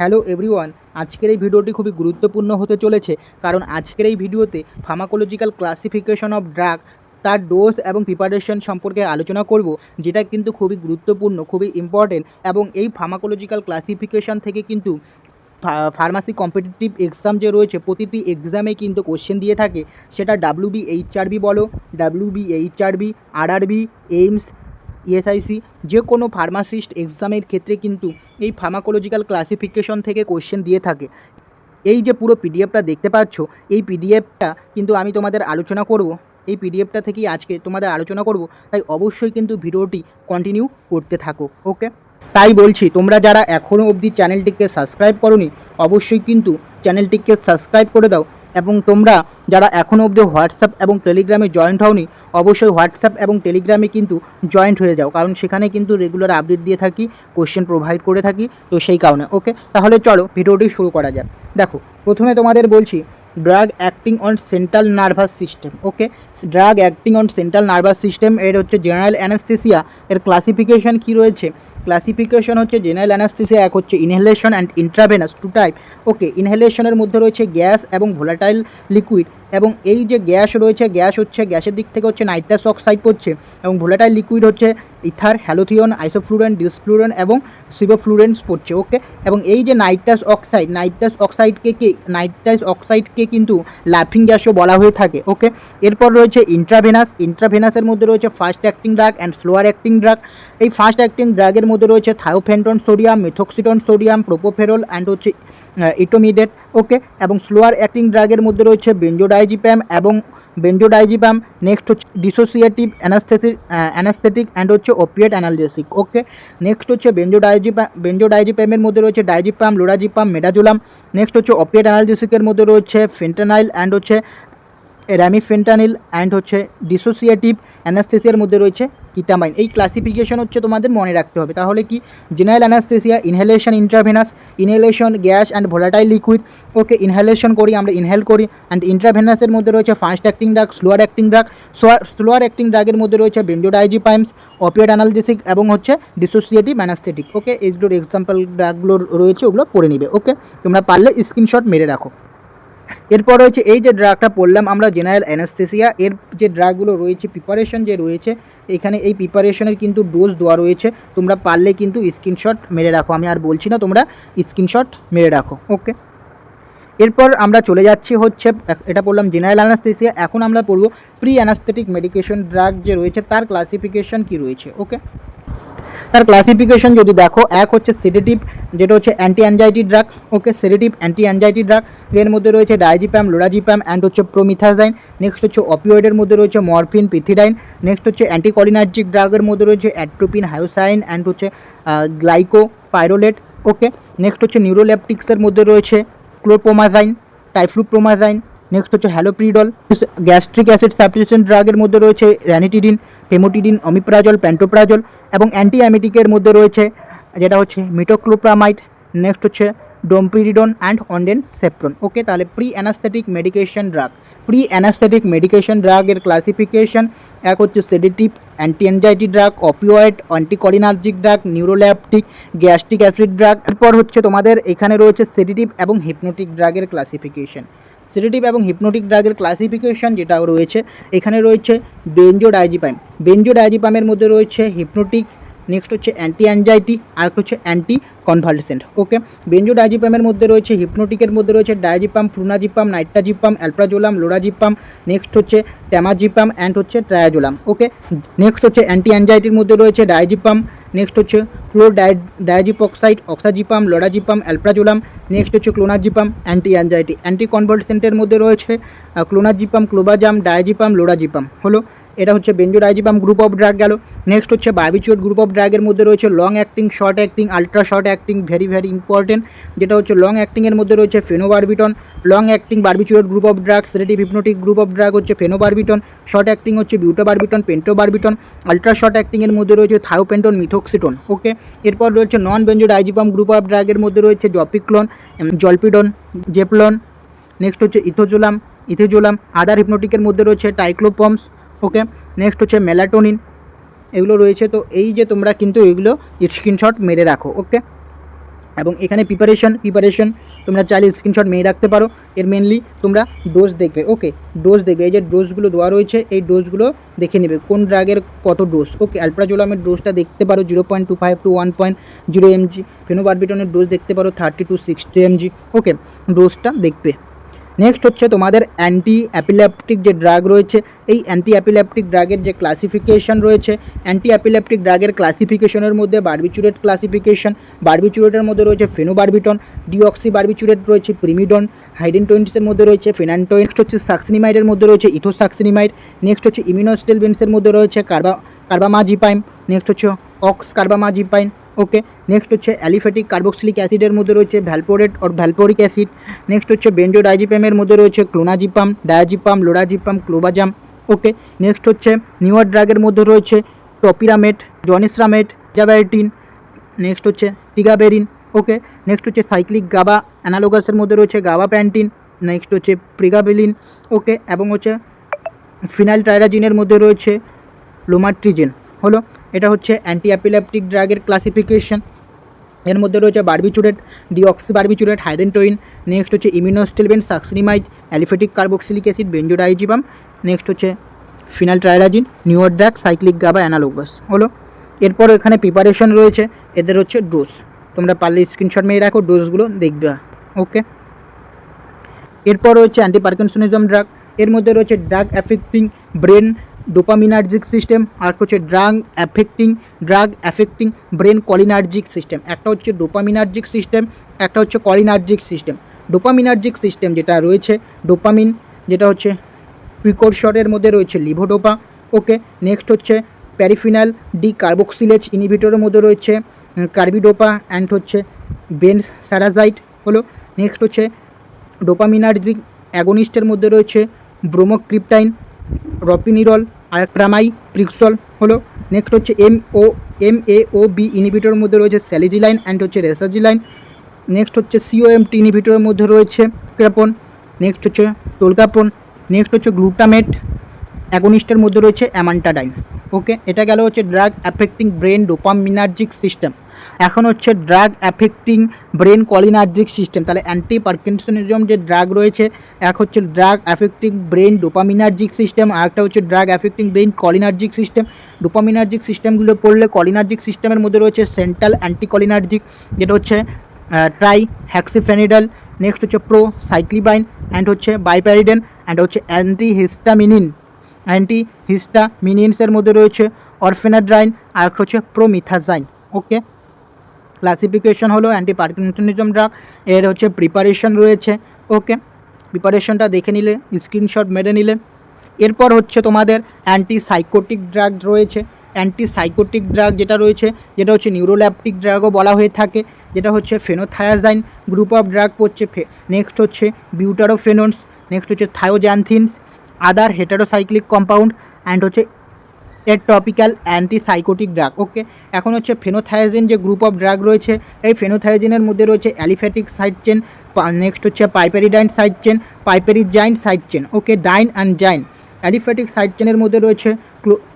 Hello everyone, আজকের এই ভিডিওটি খুবই গুরুত্বপূর্ণ হতে চলেছে, কারণ আজকের এই ভিডিওতে ফার্মাকোলজিক্যাল ক্লাসিফিকেশন অফ ড্রাগ, তার ডোজ এবং প্রিপারেশন সম্পর্কে আলোচনা করব, যেটা কিন্তু খুবই গুরুত্বপূর্ণ, খুবই ইম্পর্টেন্ট। এবং এই ফার্মাকোলজিক্যাল ক্লাসিফিকেশন থেকে কিন্তু ফার্মাসি কম্পিটিটিভ এক্সাম যে রয়েছে, প্রতিটি এক্সামে কিন্তু কোশ্চেন দিয়ে থাকে। সেটা WBHRB বলো, WBHRB, RRB, এইমস, ESIC, যে কোনো ফার্মাসিস্ট এক্সামের ক্ষেত্রে কিন্তু এই ফার্মাকোলজিক্যাল ক্লাসিফিকেশন থেকে কোশ্চেন দিয়ে থাকে। এই যে পুরো পিডিএফটা দেখতে পাচ্ছ, এই পিডিএফটা কিন্তু আমি তোমাদের আলোচনা করব, এই পিডিএফটা থেকেই আজকে তোমাদের আলোচনা করব। তাই অবশ্যই কিন্তু ভিডিওটি কন্টিনিউ করতে থাকো, ওকে? তাই বলছি, তোমরা যারা এখনও অবধি চ্যানেলটিকে সাবস্ক্রাইব করোনি, অবশ্যই কিন্তু চ্যানেলটিকে সাবস্ক্রাইব করে দাও। এবং তোমরা যারা এখনও অবধি হোয়াটসঅ্যাপ এবং টেলিগ্রামে জয়েন্ট হওনি, অবশ্যই হোয়াটসঅ্যাপ এবং টেলিগ্রামে কিন্তু জয়েন্ট হয়ে যাও, কারণ সেখানে কিন্তু রেগুলার আপডেট দিয়ে থাকি, কোশ্চেন প্রোভাইড করে থাকি, তো সেই কারণে। ওকে, তাহলে চলো ভিডিওটি শুরু করা যাক। দেখো, প্রথমে তোমাদের বলছি drug acting on central nervous system. Okay, drug acting on central nervous system এর হচ্ছে জেনারেল অ্যানাস্থেসিয়া। এর ক্লাসিফিকেশন কী রয়েছে? ক্লাসিফিকেশন হচ্ছে জেনারেল অ্যানাস্থেসিয়া এক হচ্ছে inhalation and intravenous, two type. Okay, ইনহেলেশনের মধ্যে রয়েছে গ্যাস এবং ভোলাটাইল লিকুইড। এবং এই যে গ্যাস রয়েছে, গ্যাসের দিক থেকে হচ্ছে নাইট্রাস অক্সাইড পড়ছে, এবং ভোলাটাইল লিকুইড হচ্ছে ইথার, হ্যালোথিয়ন, আইসোফ্লুরেন, ডিসফ্লুরেন এবং সিবোফ্লুরেন্স পড়ছে। ওকে, এবং এই যে নাইট্রাস অক্সাইডকে কিন্তু লাফিং গ্যাসও বলা হয়ে থাকে। ওকে, এরপর রয়েছে ইন্ট্রাভেনাসের মধ্যে রয়েছে fast acting drug and slower acting drug. এই ফাস্ট অ্যাক্টিং ড্রাগের মধ্যে রয়েছে থায়োফেন্টন সোডিয়াম, মেথক্সিডন সোডিয়াম, প্রোপোফেরল অ্যান্ড হচ্ছে ইটোমিডেট। ওকে, এবং স্লোয়ার অ্যাক্টিং ড্রাগের মধ্যে রয়েছে বেঞ্জোডাইজিপাম। নেক্সট হচ্ছে ডিসোসিয়েটিভ অ্যানাস্থেটিক অ্যান্ড হচ্ছে ওপিয়েট অ্যানালজেসিক। ওকে, নেক্সট হচ্ছে বেঞ্জোডাইজিপামের মধ্যে রয়েছে ডাইজিপাম, লোরাজিপাম, মেডাজোলাম। নেক্সট হচ্ছে ওপিয়েট অ্যানালজেসিকের মধ্যে রয়েছে ফেন্টানাইল অ্যান্ড হচ্ছে র্যামিফেন্টানিল অ্যান্ড হচ্ছে ডিসোসিয়েটিভ অ্যানাস্থেসিয়ার মধ্যে রয়েছে কিটামাইন। এই ক্লাসিফিকেশন হচ্ছে তোমাদের মনে রাখতে হবে। তাহলে কি? General anaesthesia, inhalation intravenous, inhalation gas and volatile liquid. Okay, inhalation করি আমরা, ইনহেল করি। অ্যান্ড ইন্ট্রাভেনাসের মধ্যে রয়েছে fast acting drug, slower acting drug. Slower acting ড্রাগের মধ্যে রয়েছে বেঞ্জোডাইজিপামস, অপিয়েট অ্যানালজেসিক এবং হচ্ছে ডিসোসিয়েটিভ অ্যানাস্থেটিক। ওকে, এগুলোর এক্সাম্পল ড্রাগগুলো রয়েছে, ওগুলো পড়ে নিবে। ওকে, তোমরা পারলে স্ক্রিনশট মেরে রাখো। এরপর রয়েছে এই যে ড্রাগটা পড়লাম আমরা, জেনারেল অ্যানাস্থেসিয়া। এর যে ড্রাগগুলো রয়েছে, প্রিপারেশন যে রয়েছে, এখানে এই প্রিপারেশনের কিন্তু ডোজ দেওয়া রয়েছে। তোমরা পারলে কিন্তু স্ক্রিনশট মেরে রাখো, আমি আর বলছি না, তোমরা স্ক্রিনশট মেরে রাখো। ওকে, এরপর আমরা চলে যাচ্ছি হচ্ছে, এটা পড়লাম জেনারেল অ্যানাস্থেসিয়া। এখন আমরা পড়ব প্রি অ্যানাস্থেটিক মেডিকেশন ড্রাগ যে রয়েছে, তার ক্লাসিফিকেশন কি রয়েছে। ওকে, তার ক্লাসিফিকেশন যদি দেখো, এক হচ্ছে সেডেটিভ, যেটা হচ্ছে অ্যান্টি অ্যাংজাইটি ড্রাগ। ওকে, সেডেটিভ অ্যান্টি অ্যাংজাইটি ড্রাগ, এর মধ্যে রয়েছে ডাইজিপাম, লোরাজিপাম অ্যান্ড হচ্ছে প্রোমিথাজাইন। নেক্সট হচ্ছে অপিওয়েডের মধ্যে রয়েছে মরফিন, পিথিডাইন। নেক্সট হচ্ছে অ্যান্টিকলিনার্জিক ড্রাগের মধ্যে রয়েছে অ্যাট্রোপিন, হায়োসাইন অ্যান্ড হচ্ছে গ্লাইকোপাইরোলেট। ওকে, নেক্সট হচ্ছে নিউরোলেপটিক্সের মধ্যে রয়েছে ক্লোরপ্রোমাজাইন, টাইফ্লুপ্রোমাজাইন। নেক্সট হচ্ছে হ্যালোপ্রিডল। গ্যাস্ট্রিক অ্যাসিড সাবস্টিটিউশন ড্রাগের মধ্যে রয়েছে র্যানিটিডিন, হেমোটিডিন, অমিপ্রাজল, প্যান্টোপ্রাজল। এবং অ্যান্টি অ্যামিটিকের মধ্যে রয়েছে যেটা হচ্ছে মিটোক্লোপ্রামাইড। নেক্সট হচ্ছে ডোমপিরিডন অ্যান্ড অন্ডেনসেপ্টন। ওকে, তাহলে প্রি অ্যানাস্থেটিক মেডিকেশন ড্রাগের ক্লাসিফিকেশন, এক হচ্ছে sedative, anti anxiety drug, opioid, anticholinergic drug, neuroleptic, gastric acid drug. এরপর হচ্ছে তোমাদের এখানে রয়েছে সেডেটিভ এবং হিপনোটিক ড্রাগের ক্লাসিফিকেশন। সেডেটিভ এবং হিপনোটিক ড্রাগের ক্লাসিফিকেশন যেটা রয়েছে, এখানে রয়েছে বেঞ্জোডাইজিপামের মধ্যে রয়েছে হিপনোটিক। নেক্সট হচ্ছে অ্যান্টি অ্যাংজাইটি, আর হচ্ছে অ্যান্টি কনভালসেন্ট। ওকে, বেঞ্জোডাইজিপামের মধ্যে রয়েছে, হিপনোটিকের মধ্যে রয়েছে ডায়াজিপাম, ফ্লুনাজিপাম, নাইট্রাজিপাম, অ্যালপ্রাজোলাম, লোরাজিপাম। নেক্সট হচ্ছে ট্যামাজিপাম অ্যান্ড হচ্ছে ট্রায়াজোলাম। ওকে, নেক্সট হচ্ছে অ্যান্টি অ্যাংজাইটির মধ্যে রয়েছে ডায়াজিপাম। নেক্সট হচ্ছে ডায়াজিপক্সাইড, অক্সাজিপাম, লোরাজিপাম, অ্যালপ্রাজোলাম। নেক্সট হচ্ছে ক্লোনাজিপাম, অ্যান্টি অ্যাংজাইটি। অ্যান্টি কনভালসেন্টের মধ্যে রয়েছে ক্লোনাজিপাম, ক্লোবাজাম, ডায়াজিপাম, লোরাজিপাম। হলো, এটা হচ্ছে বেঞ্জোডাইজিপাম গ্রুপ অফ ড্রাগ গেল। নেক্সট হচ্ছে বার্বিচুয়েট গ্রুপ অফ ড্রাগের মধ্যে রয়েছে long acting, short acting, ultra short acting, very very important. যেটা হচ্ছে লং অ্যাক্টিংয়ের মধ্যে রয়েছে ফেনোবারবিটন। Long acting বার্বিচুয়েট group of drug. Sedative hypnotic group of drug হচ্ছে ফেনোবারবিটন। শর্ট অ্যাক্টিং হচ্ছে বিউটোবারবিটন, পেন্টোবারবিটন। আলট্রা শর্ট অ্যাক্টিংয়ের মধ্যে রয়েছে থায়োপেন্টন, মিথোক্সিটন। ওকে, এরপর রয়েছে নন বেঞ্জোডাইজিপাম গ্রুপ অফ ড্রাগের মধ্যে রয়েছে ডপিক্লোন, জলপিডন, জেপলন। নেক্সট হচ্ছে ইথোজোলাম। আদার হিপনোটিকের মধ্যে রয়েছে টাইক্লোপমস। ওকে, নেক্সট হচ্ছে মেলাটোনিন, এগুলো রয়েছে। তো এই যে তোমরা কিন্তু এগুলো স্ক্রিনশট মেরে রাখো। ওকে, এবং এখানে প্রিপারেশন তোমরা চাইলে স্ক্রিনশট মেয়ে রাখতে পারো। এর মেনলি তোমরা ডোজ দেখবে, ওকে ডোজ দেখবে, এই যে ডোজগুলো দেওয়া রয়েছে এই ডোজগুলো দেখে নেবে কোন ড্রাগের কত ডোজ। ওকে অ্যালপ্রাজোলামের ডোজটা দেখতে পারো 0.25 টু 1.0 mg, ফেনোবারবিটনের ডোজ দেখতে পারো 30 টু 60 mg। ওকে ডোজটা দেখবে। নেক্সট হচ্ছে তোমাদের অ্যান্টি অ্যাপিলেপটিক যে ড্রাগ রয়েছে, এই অ্যান্টি অ্যাপিলেপটিক ড্রাগের যে ক্লাসিফিকেশন রয়েছে, অ্যান্টি অ্যাপিলেপটিক ড্রাগের ক্লাসিফিকেশনের মধ্যে বারবিচুরেট ক্লাসিফিকেশন, বারবিচুরেটের মধ্যে রয়েছে ফেনোবারবিটন, ডিঅক্সি বারবিচুরেট রয়েছে প্রিমিডন, হাইডেনটোয়েন্সের মধ্যে রয়েছে ফেনান্টোয়েন, নেক্সট হচ্ছে সাকসিনিমাইডের মধ্যে রয়েছে ইথোসাকসিনিমাইড, নেক্সট হচ্ছে ইমিউনোস্টেলবেন্সের মধ্যে রয়েছে কার্বামাজিপাইন, নেক্সট হচ্ছে অক্স কার্বামাজিপাইন। ওকে নেক্সট হচ্ছে অ্যালিফ্যাটিক কার্বক্সিলিক অ্যাসিডের মধ্যে রয়েছে ভ্যালপোরেট অর ভ্যালপোরিক অ্যাসিড, নেক্সট হচ্ছে বেঞ্জোডাইজিপামের মধ্যে রয়েছে ক্লোনাজিপাম, ডায়াজিপাম, লোরাজিপাম, ক্লোবাজাম। ওকে নেক্সট হচ্ছে নিউয়ার ড্রাগের মধ্যে রয়েছে টপিরামেট, জনিসরামেট, জাবাইটিন, নেক্সট হচ্ছে টিগাবেরিন। ওকে নেক্সট হচ্ছে সাইক্লিক গাবা অ্যানালোগাসের মধ্যে রয়েছে গাবা প্যান্টিন, নেক্সট হচ্ছে প্রিগাবেলিন। ওকে এবং হচ্ছে ফিনাইল ট্রাইরাজিনের মধ্যে রয়েছে লোমাট্রিজেন। হলো এটা হচ্ছে অ্যান্টি অ্যাপিলেপটিক ড্রাগের ক্লাসিফিকেশন। এর মধ্যে রয়েছে barbiturate, deoxy barbiturate, hydantoin, next হচ্ছে iminostilbene, succinimide, aliphatic carboxylic acid, benzodiazepine, next হচ্ছে phenyl triazine, newer drug, cyclic GABA analogues. হলো এরপর এখানে প্রিপারেশন রয়েছে, এদের হচ্ছে ডোজ, তোমরা পারলে স্ক্রিনশট মেরে রাখো, ডোজগুলো দেখবে। ওকে এরপর রয়েছে অ্যান্টি পার্কিনসনিজম ড্রাগ, এর মধ্যে রয়েছে drug affecting brain dopaminergic system, আর হচ্ছে drug affecting brain cholinergic system. একটা হচ্ছে ডোপামিনার্জিক সিস্টেম, একটা হচ্ছে কলিনার্জিক সিস্টেম। ডোপামিনার্জিক সিস্টেম যেটা রয়েছে ডোপামিন, যেটা হচ্ছে প্রিকোরসরের মধ্যে রয়েছে লিভোডোপা। ওকে নেক্সট হচ্ছে প্যারিফিনাল ডি কার্বক্সিলেজ ইনহিবিটরের মধ্যে রয়েছে কার্বিডোপা অ্যান্ড হচ্ছে বেনসারাজাইড। হলো নেক্সট হচ্ছে ডোপামিনার্জিক অ্যাগোনিস্টের মধ্যে রয়েছে ব্রোমোক্রিপ্টাইন, রপিনিরল, প্রামাই প্রিক্সল। হলো নেক্সট হচ্ছে MAOB ইনহিবিটরের মধ্যে রয়েছে স্যালিজিলাইন অ্যান্ড হচ্ছে রেসাজিলাইন। নেক্সট হচ্ছে COMT ইনহিবিটরের মধ্যে রয়েছে ক্রাপন, নেক্সট হচ্ছে টোলকাপ্রন, নেক্সট হচ্ছে গ্লুটামেট অ্যাগোনিস্টের মধ্যে রয়েছে অ্যামান্টাডাইন। ওকে এটা গেল হচ্ছে drug affecting brain dopaminergic system. এখন হচ্ছে drug affecting brain cholinergic system. তাহলে অ্যান্টি পার্কিনসনিজম যে ড্রাগ রয়েছে, এক হচ্ছে drug affecting brain dopaminergic system, আর একটা হচ্ছে drug affecting brain cholinergic system. Dopaminergic সিস্টেমগুলো পড়লে কলিনার্জিক সিস্টেমের মধ্যে রয়েছে সেন্ট্রাল অ্যান্টিকলিনার্জিক, যেটা হচ্ছে ট্রাই হ্যাক্সিফেনিডল, নেক্সট হচ্ছে প্রো সাইক্লিবাইন অ্যান্ড হচ্ছে বাইপ্যারিডেন অ্যান্ড হচ্ছে অ্যান্টিহিস্টামিনিনসের মধ্যে রয়েছে অরফেনাড্রাইন আর হচ্ছে প্রোমিথাজাইন। ওকে ক্লাসিফিকেশন হলো অ্যান্টি পার্কিনসনিজম ড্রাগ, এর হচ্ছে প্রিপারেশন রয়েছে। ওকে প্রিপারেশনটা দেখে নিলে, স্ক্রিনশট মেরে নিলে। এরপর হচ্ছে তোমাদের অ্যান্টিসাইকোটিক ড্রাগ রয়েছে। অ্যান্টিসাইকোটিক ড্রাগ যেটা রয়েছে, যেটা হচ্ছে নিউরোল্যাপটিক ড্রাগও বলা হয়ে থাকে, যেটা হচ্ছে ফেনোথায়াজাইন গ্রুপ অফ ড্রাগ পড়ছে। নেক্সট হচ্ছে বিউটারোফেনন্স, নেক্সট হচ্ছে থায়োজানথিনস, আদার হেটারোসাইক্লিক কম্পাউন্ড অ্যান্ড হচ্ছে টপিক্যাল অ্যান্টিসাইকোটিক ড্রাগ। ওকে এখন হচ্ছে ফেনোথায়াজিন যে গ্রুপ অফ ড্রাগ রয়েছে, এই ফেনোথায়াজিনের মধ্যে রয়েছে অ্যালিফ্যাটিক সাইড চেন, নেক্সট হচ্ছে piperidine side chain, piperazine side chain. Okay dine and zine. Aliphatic side চেনের মধ্যে রয়েছে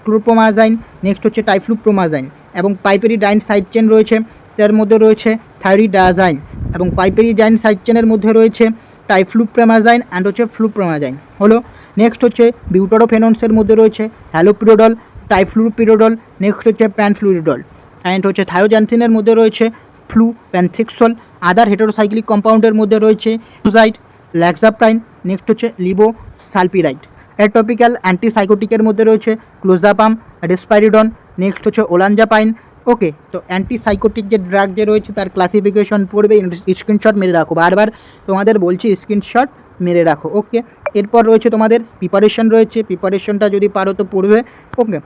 ক্লোরোপ্রোমাজাইন, নেক্সট হচ্ছে টাইফ্লুপ্রোমাজাইন, এবং পাইপেরিডাইন সাইড চেন রয়েছে, তার মধ্যে রয়েছে থাইরিডাজাইন, এবং পাইপেরিজাইন সাইড চেনের মধ্যে রয়েছে টাইফ্লুপ্রোমাজাইন অ্যান্ড হচ্ছে ফ্লুপ্রোমাজাইন। হলো নেক্সট হচ্ছে বিউটারোফেনন্সের মধ্যে রয়েছে হ্যালোপিরোডল, টাইফ্লুপিরোডল, নেক্সট হচ্ছে প্যানফ্লুরিডল অ্যান্ড হচ্ছে থায়োজানথিনের মধ্যে রয়েছে ফ্লুপ্যানথিক্সল। আদার হেটারোসাইক্লিক কম্পাউন্ডের মধ্যে রয়েছে সুজাইড, ল্যাক্সাপ্রাইন, নেক্সট হচ্ছে লিবোসালপিরাইড। অ্যাটপিক্যাল অ্যান্টিসাইকোটিকের মধ্যে রয়েছে ক্লোজাপাম, রেসপাইরিডন, নেক্সট হচ্ছে ওলানজাপাইন। ওকে তো অ্যান্টিসাইকোটিক যে ড্রাগ যে রয়েছে তার ক্লাসিফিকেশন পড়বে, স্ক্রিনশট মেরে রাখো, বারবার তোমাদের বলছি স্ক্রিনশট মেরে রাখো। ওকে এরপর রয়েছে তোমাদের প্রিপারেশন রয়েছে, প্রিপারেশনটা যদি পারো তো পড়বে। ওকে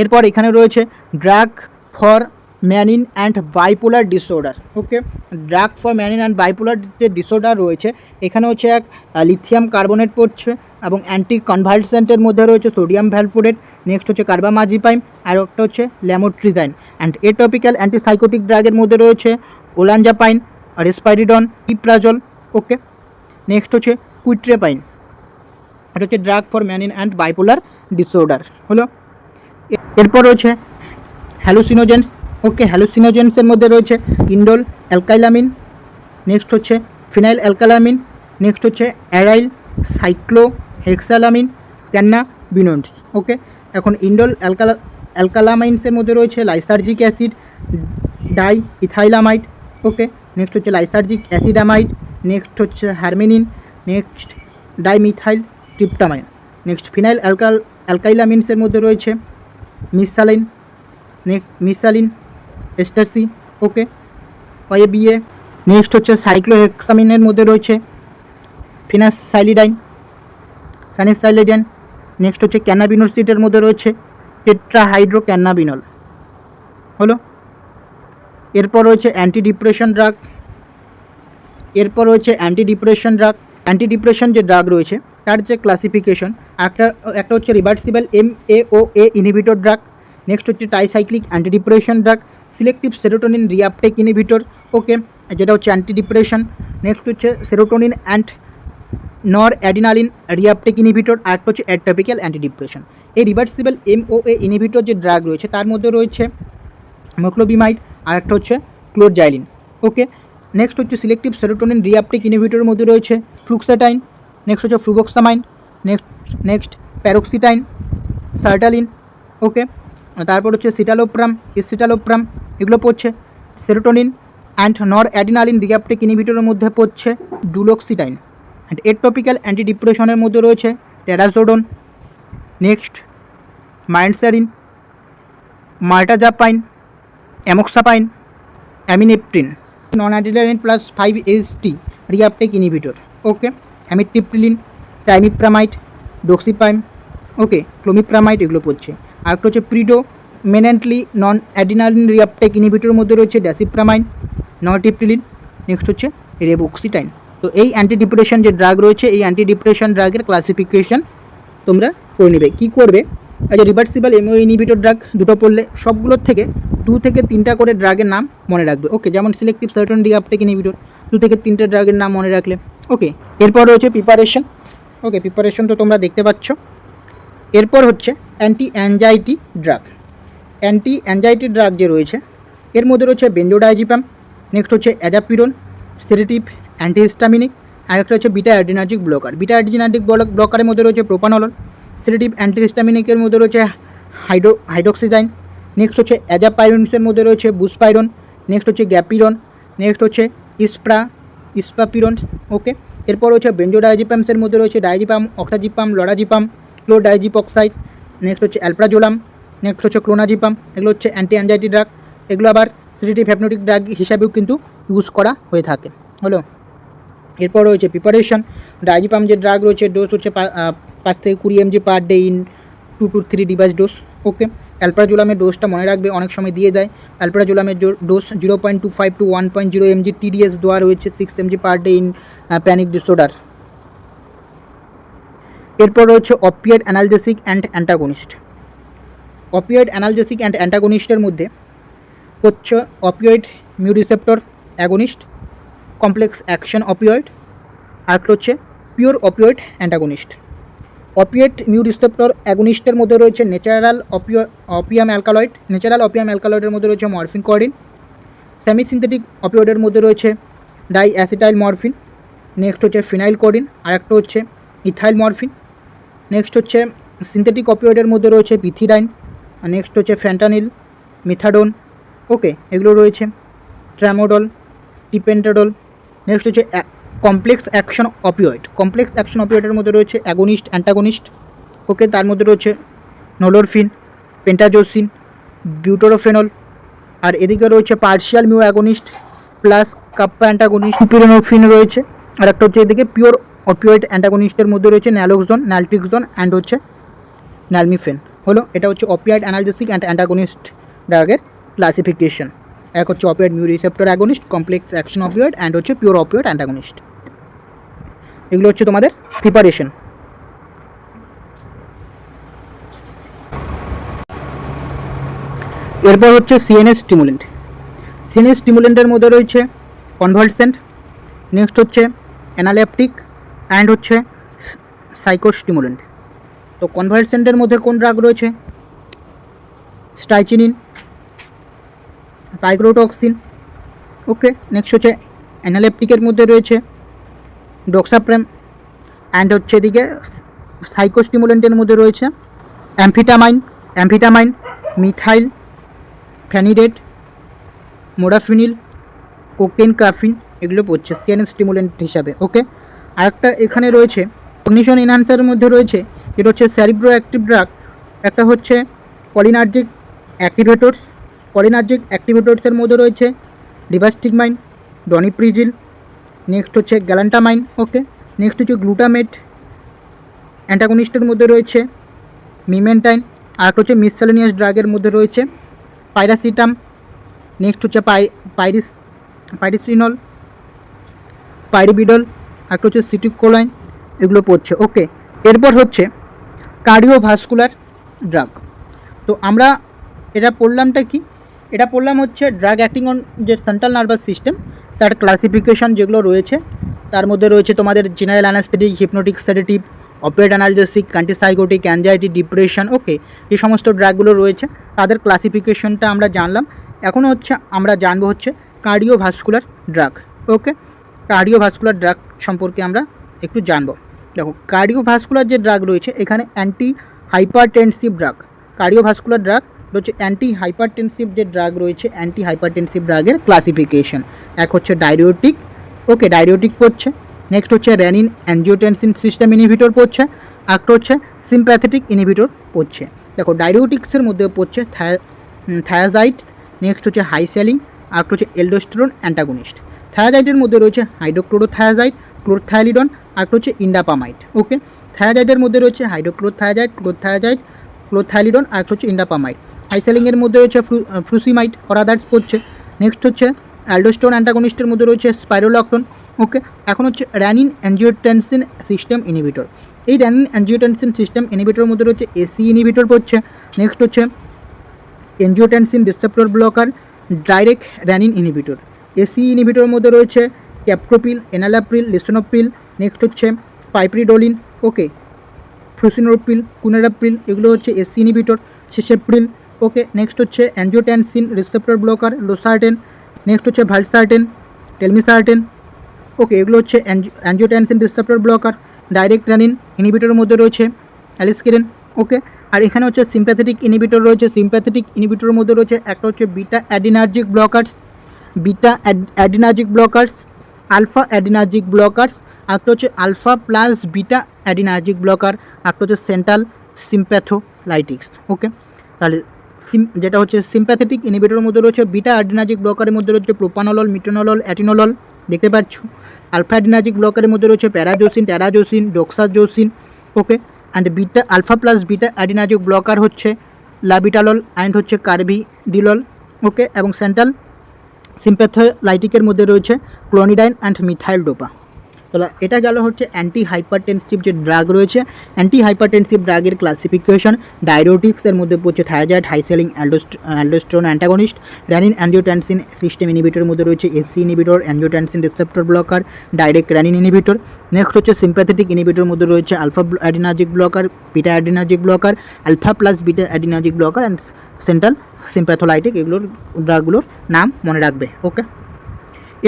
এরপর এখানে রয়েছে drug for mania and bipolar disorder. Okay drug for mania and bipolar যে ডিসঅর্ডার রয়েছে, এখানে হচ্ছে এক লিথিয়াম কার্বনেট পড়ছে, এবং অ্যান্টি কনভালসেন্টের মধ্যে রয়েছে সোডিয়াম ভ্যালফোরেট, নেক্সট হচ্ছে কার্বামাজিপাইম, আর একটা হচ্ছে ল্যামোট্রিজাইন। অ্যান্ড এটপিক্যাল অ্যান্টিসাইকোটিক ড্রাগের মধ্যে রয়েছে ওলানজাপাইন, রেসপাইরিডন, ইপ্রাজল। ওকে নেক্সট হচ্ছে কুইট্রেপাইন। এটা হচ্ছে drug for mania and bipolar disorder. হলো এরপর রয়েছে হ্যালুসিনোজেন্স, ওকে, হ্যালুসিনোজেন্সের মধ্যে রয়েছে ইন্ডোল অ্যালকাইলামিন, নেক্সট হচ্ছে ফিনাইল অ্যালকালামিন, নেক্সট হচ্ছে aryl cyclohexylamine cannabinoids. Okay, এখন ইন্ডোল অ্যালকালামাইন্সের মধ্যে রয়েছে lysergic acid, diethylamide. Okay, next হচ্ছে লাইসার্জিক অ্যাসিডামাইড, নেক্সট হচ্ছে harmine, next dimethyl tryptamine. Next phenyl অ্যালকাইলামিনসের মধ্যে রয়েছে মিসালিন এস্টারসি। ওকে, ওএবিএ। নেক্সট হচ্ছে সাইক্লোহেক্সামিনের মধ্যে রয়েছে ফিনাসাইলিডাইন। নেক্সট হচ্ছে ক্যানাবিনোসিডের মধ্যে রয়েছে টেট্রাহাইড্রোক্যানাবিনল। হলো, এরপর রয়েছে অ্যান্টিডিপ্রেশন ড্রাগ। অ্যান্টিডিপ্রেশন যে ড্রাগ রয়েছে তার যে ক্লাসিফিকেশন, একটা হচ্ছে reversible MAOA inhibitor drug, next হচ্ছে tricyclic antidepression drug, selective serotonin reuptake inhibitor. Okay, যেটা হচ্ছে অ্যান্টিডিপ্রেশন। নেক্সট হচ্ছে serotonin and noradrenaline reuptake inhibitor, আর একটা হচ্ছে অ্যাট্রপিক্যাল অ্যান্টিডিপ্রেশন। এই রিভার্সিবল MOA ইনহিবিটর যে ড্রাগ রয়েছে তার মধ্যে রয়েছে মোক্লোবিমাইড, আর একটা হচ্ছে ক্লোরজাইলিন। ওকে, নেক্সট হচ্ছে সিলেক্টিভ সেরোটোনিন রিআপটেক ইনহিবিটরের মধ্যে রয়েছে ফ্লুক্সাটাইন, নেক্সট হচ্ছে ফ্লুভক্সামাইন, নেক্সট প্যারোক্সিটাইন, সার্টালিন। ওকে, তারপর হচ্ছে সিটালোপ্রাম, এগুলো পড়ছে serotonin and noradrenaline reuptake ইনহিবিটরের মধ্যে পড়ছে ডুলোক্সিটাইন। অ্যান্ড এটোপিক্যাল অ্যান্টিডিপ্রেশনের মধ্যে রয়েছে trazodone, next mianserin, mirtazapine, amoxapine, amineptine, noradrenaline plus 5-HT reuptake inhibitor. Okay, amitriptyline, trimipramine, doxepin, okay, clomipramine, এগুলো পড়ছে। আর একটা হচ্ছে প্রিডোমিনেন্টলি নন অ্যাডিনালিন রিআপটেক ইনহিবিটরের মধ্যে রয়েছে ড্যাসিপ্রামাইন, নরটিপ্টিলিন, নেক্সট হচ্ছে রেবোক্সিটাইন। তো এই অ্যান্টিডিপ্রেশন যে ড্রাগ রয়েছে, এই অ্যান্টিডিপ্রেশন ড্রাগের ক্লাসিফিকেশন তোমরা করে নেবে। কী করবে, এই যে রিভার্সিবল MOA ইনহিবিটর ড্রাগ দুটো পড়লে সবগুলোর থেকে 2 থেকে 3টা করে ড্রাগের নাম মনে রাখবে। ওকে, যেমন সিলেক্টিভ সেরোটোনিন রিআপটেক ইনহিবিটর 2 থেকে 3টে ড্রাগের নাম মনে রাখলে। ওকে, এরপর রয়েছে প্রিপারেশন। ওকে, প্রিপারেশন তো তোমরা দেখতে পাচ্ছ। এরপর হচ্ছে অ্যান্টি অ্যাংজাইটি ড্রাগ যে রয়েছে এর মধ্যে রয়েছে বেনজোডায়াজিপাম, নেক্সট হচ্ছে অ্যাজাপিরন, সেডেটিভ অ্যান্টিহিস্টামিনিক, আর একটা হচ্ছে বিটা অ্যাড্রিনার্জিক ব্লকারের মধ্যে রয়েছে প্রোপানল, সেডেটিভ অ্যান্টিহিস্টামিনিকের মধ্যে রয়েছে হাইড্রোক্সিজাইন, নেক্সট হচ্ছে অ্যাজাপাইরনসের মধ্যে রয়েছে বুসপাইরন, নেক্সট হচ্ছে গ্যাপিরন, নেক্সট হচ্ছে ইস্পাপিরনস। ওকে, এরপর হচ্ছে বেনজোডায়াজিপামসের মধ্যে রয়েছে ডায়াজিপাম, অক্সাজিপাম, লরাজিপাম, ক্লোরডায়াজিপক্সাইড, নেক্সট হচ্ছে অ্যালপ্রাজোলাম, নেক্সট হচ্ছে ক্লোনাজিপাম। এগুলো হচ্ছে অ্যান্টি অ্যাংজাইটি ড্রাগ। এগুলো আবার সেডেটিভ হ্যাপনোটিক ড্রাগ হিসাবেও কিন্তু ইউজ করা হয়ে থাকে। হলো, এরপর রয়েছে প্রিপারেশন। ডায়াজিপাম যে ড্রাগ রয়েছে ডোজ হচ্ছে 5 থেকে 20 mg per day in 2 to 3 divided dose. Okay, অ্যালপ্রাজোলামের ডোজটা মনে রাখবে, অনেক সময় দিয়ে দেয়। অ্যালপ্রাজোলামের ডোজ 0.25 to 1.0 mg TDS দেওয়া রয়েছে 6 mg per day in panic disorder. এরপর রয়েছে অপিয়েড অ্যানালজেসিক অ্যান্ড অ্যান্টাগনিস্টের মধ্যে হচ্ছে opioid mu receptor agonist, complex action opioid, আর হচ্ছে pure opioid antagonist. Opioid mu receptor অ্যাগনিস্টের মধ্যে রয়েছে ন্যাচারাল অপিয়াম অ্যালকালয়েডের মধ্যে রয়েছে মরফিন কোয়াডিন। সেমি সিনথেটিক অপিয়েডের মধ্যে রয়েছে ডাইঅ্যাসিটাইল মরফিন, নেক্সট হচ্ছে ফিনাইল কোয়াডিন, আর একটা হচ্ছে ইথাইল মরফিন। নেক্সট হচ্ছে সিনথেটিক অপিয়েডের মধ্যে রয়েছে পিথিডাইন, নেক্সট হচ্ছে ফ্যান্টানিল, মিথাডোন। ওকে, এগুলো রয়েছে ট্রামোডল, টিপেন্টাডল। নেক্সট হচ্ছে কমপ্লেক্স অ্যাকশন অপিয়েডের মধ্যে রয়েছে অ্যাগনিস্ট, অ্যান্টাগনিস্ট। ওকে, তার মধ্যে রয়েছে নলোরফিন, পেন্টাজোসিন, বিউটোরোফেনল। আর এদিকে রয়েছে partial mu agonist plus kappa antagonist, সুপিরোনোফিন রয়েছে। আর একটা হচ্ছে এদিকে পিওর অপিয়েড অ্যান্টাগনিস্টের মধ্যে রয়েছে ন্যালোক্সন, ন্যালট্রিক্সন অ্যান্ড হচ্ছে ন্যালমিফেন। হলো, এটা হচ্ছে অপিয়েড অ্যানালজেসিক অ্যান্ড অ্যান্টাগনিস্ট ড্রাগের ক্লাসিফিকেশন। এক হচ্ছে opioid mu receptor agonist, complex action opioid, and হচ্ছে পিওর অপিয়েড অ্যান্টাগনিস্ট। এগুলো হচ্ছে তোমাদের প্রিপারেশন। এরপর হচ্ছে সিএনএস স্টিমুলেন্টের মধ্যে রয়েছে কনভালসেন্ট, নেক্সট হচ্ছে অ্যানালেপটিক অ্যান্ড হচ্ছে সাইকোস্টিমুলেন্ট। তো কনভালসেন্টের মধ্যে কোন ড্রাগ রয়েছে? স্ট্রাইচিনিন, পাইক্রোটক্সিন। ওকে, নেক্সট হচ্ছে অ্যানালেপটিকের মধ্যে রয়েছে ডক্সাপ্রেম, অ্যান্ড হচ্ছে এদিকে সাইকোস্টিমুলেন্টের মধ্যে রয়েছে অ্যাম্ফিটামাইন, মিথাইল ফ্যানিডেট, মোডাফিনিল, কোকেন, কাফিন, এগুলো পড়ছে সিএনএস স্টিমুলেন্ট হিসাবে। ওকে, আরেকটা এখানে রয়েছে কগনিশন এনহান্সারের মধ্যে রয়েছে, যেটা হচ্ছে সেরিব্রো অ্যাক্টিভ ড্রাগ। একটা হচ্ছে কলিনার্জিক অ্যাক্টিভেটরসের মধ্যে রয়েছে ডিভাস্টিকমাইন, ডনিপ্রিজিল, নেক্সট হচ্ছে গ্যালান্টামাইন। ওকে, নেক্সট হচ্ছে গ্লুটামেট অ্যান্টাগনিস্টের মধ্যে রয়েছে মিমেন্টাইন। আর একটা হচ্ছে মিসসেলেনিয়াস ড্রাগের মধ্যে রয়েছে পাইরাসিটাম, নেক্সট হচ্ছে পাইরিসিনল, পাইরিবিডল, একটা হচ্ছে সিটিকোলাইন, এগুলো পড়ছে। ওকে, এরপর হচ্ছে কার্ডিওভাস্কুলার ড্রাগ। তো আমরা এটা পড়লামটা কি, এটা পড়লাম হচ্ছে ড্রাগ অ্যাক্টিং অন যে সেন্ট্রাল নার্ভাস সিস্টেম, তার ক্লাসিফিকেশন যেগুলো রয়েছে, তার মধ্যে রয়েছে তোমাদের general anaesthetic, hypnotic sedative, opioid analgesic, antipsychotic, anxiety, depression. Okay, যে সমস্ত ড্রাগগুলো রয়েছে তাদের ক্লাসিফিকেশনটা আমরা জানলাম। এখন হচ্ছে আমরা জানবো হচ্ছে কার্ডিওভাস্কুলার ড্রাগ। ওকে, কার্ডিওভাস্কুলার ড্রাগ সম্পর্কে আমরা একটু জানবো। দেখো, কার্ডিওভাস্কুলার যে ড্রাগ রয়েছে এখানে anti hypertensive drug, cardiovascular drug হচ্ছে অ্যান্টি হাইপারটেনসিভ যে ড্রাগ রয়েছে, অ্যান্টি হাইপারটেনসিভ ড্রাগের ক্লাসিফিকেশন। এক হচ্ছে ডায়রিওটিক, ওকে, ডায়রিওটিক পড়ছে। নেক্সট হচ্ছে রেনিন অ্যাঞ্জিওটেনসিন সিস্টেম ইনহিবিটর পড়ছে। একটা হচ্ছে সিম্প্যাথেটিক ইনহিবিটর পড়ছে। দেখো, ডায়রিওটিক্সের মধ্যে পড়ছে থায়াজাইডস, নেক্সট হচ্ছে হাইসেলিং, আর একটা হচ্ছে এলডোস্টেরন অ্যান্টাগনিস্ট। থায়াজাইডের মধ্যে রয়েছে হাইড্রোক্লোরোথায়াজাইড, ক্লোরথায়ালিডন, আর একটা হচ্ছে ইন্ডাপামাইড। ওকে, থায়াজাইডের মধ্যে রয়েছে ক্লোরথায়ালিডন, আর একটা হচ্ছে ইন্ডাপামাইড। হাইসেলিংয়ের মধ্যে রয়েছে ফ্লুসিমাইড অর আদার্স পড়ছে। নেক্সট হচ্ছে অ্যালডোস্টেরন অ্যান্টাগনিস্টের মধ্যে রয়েছে স্পাইরোলকটন। ওকে, এখন হচ্ছে রেনিন অ্যাঞ্জিওটেনসিন সিস্টেম ইনহিবিটর। এই রেনিন অ্যাঞ্জিওটেনসিন সিস্টেম ইনহিবিটরের মধ্যে রয়েছে এসি ইনহিবিটর পড়ছে। নেক্সট হচ্ছে angiotensin receptor blocker, direct renin inhibitor. ACE ইনহিবিটরের মধ্যে রয়েছে ক্যাপ্টোপিল, এনালাপ্রিল, লিসোনোপ্রিল, নেক্সট হচ্ছে পাইপ্রিডোলিন, ওকে, ফ্লুসিনোপ্রিল, কুনেরাপ্রিল, এগুলো হচ্ছে এসি ইনহিবিটর। সিসেপ্রিল, ওকে, নেক্সট হচ্ছে angiotensin receptor blocker, losartan, next হচ্ছে ভালসার্টেন, টেলমিসার্টেন, ওকে, এগুলো হচ্ছে angiotensin receptor blocker. Direct renin ইনহিবিটরের মধ্যে রয়েছে অ্যালিস্কিরিন। ওকে, আর এখানে হচ্ছে সিম্প্যাথেটিক ইনহিবিটর রয়েছে। সিম্প্যাথেটিক ইনহিবিটরের মধ্যে রয়েছে একটা হচ্ছে beta adrenergic blockers, alpha adrenergic blockers, একটা হচ্ছে alpha plus beta adrenergic blocker, একটা হচ্ছে সেন্ট্রাল সিম্প্যাথোলাইটিক্স। ওকে, তাহলে যেটা হচ্ছে সিম্প্যাথেটিক ইনহিবিটরের মধ্যে রয়েছে বিটা অ্যাডিনার্জিক ব্লকারের মধ্যে রয়েছে প্রোপানলল, মিটোনলল, অ্যাটিনোলল, দেখতে পাচ্ছ। আলফা অ্যাডিনার্জিক ব্লকারের মধ্যে রয়েছে prazosin, doxazosin. Okay, and beta alpha plus beta adrenergic blocker হচ্ছে লাবিটালল অ্যান্ড হচ্ছে কার্বিডিলল। ওকে, এবং সেন্ট্রাল সিম্প্যাথোলাইটিকের মধ্যে রয়েছে ক্লোনিডাইন অ্যান্ড মিথাইল ডোপা। তাহলে এটা গেল হচ্ছে অ্যান্টি হাইপারটেনসিভ যে ড্রাগ রয়েছে। অ্যান্টি হাইপারটেনসিভ ড্রাগের ক্লাসিফিকেশন, ডায়রিওটিক্সের মধ্যে পড়ছে thiazide, high ceiling, aldosterone antagonist. Renin angiotensin system ইনহিবিটরের মধ্যে রয়েছে ACE inhibitor, angiotensin receptor blocker, direct renin inhibitor. Next হচ্ছে সিম্প্যাথেটিক ইনহিবিটরের মধ্যে রয়েছে alpha adrenergic blocker, beta adrenergic blocker, alpha plus beta adrenergic blocker, and central sympatholytic. এগুলোর ড্রাগগুলোর নাম মনে রাখবে। ওকে,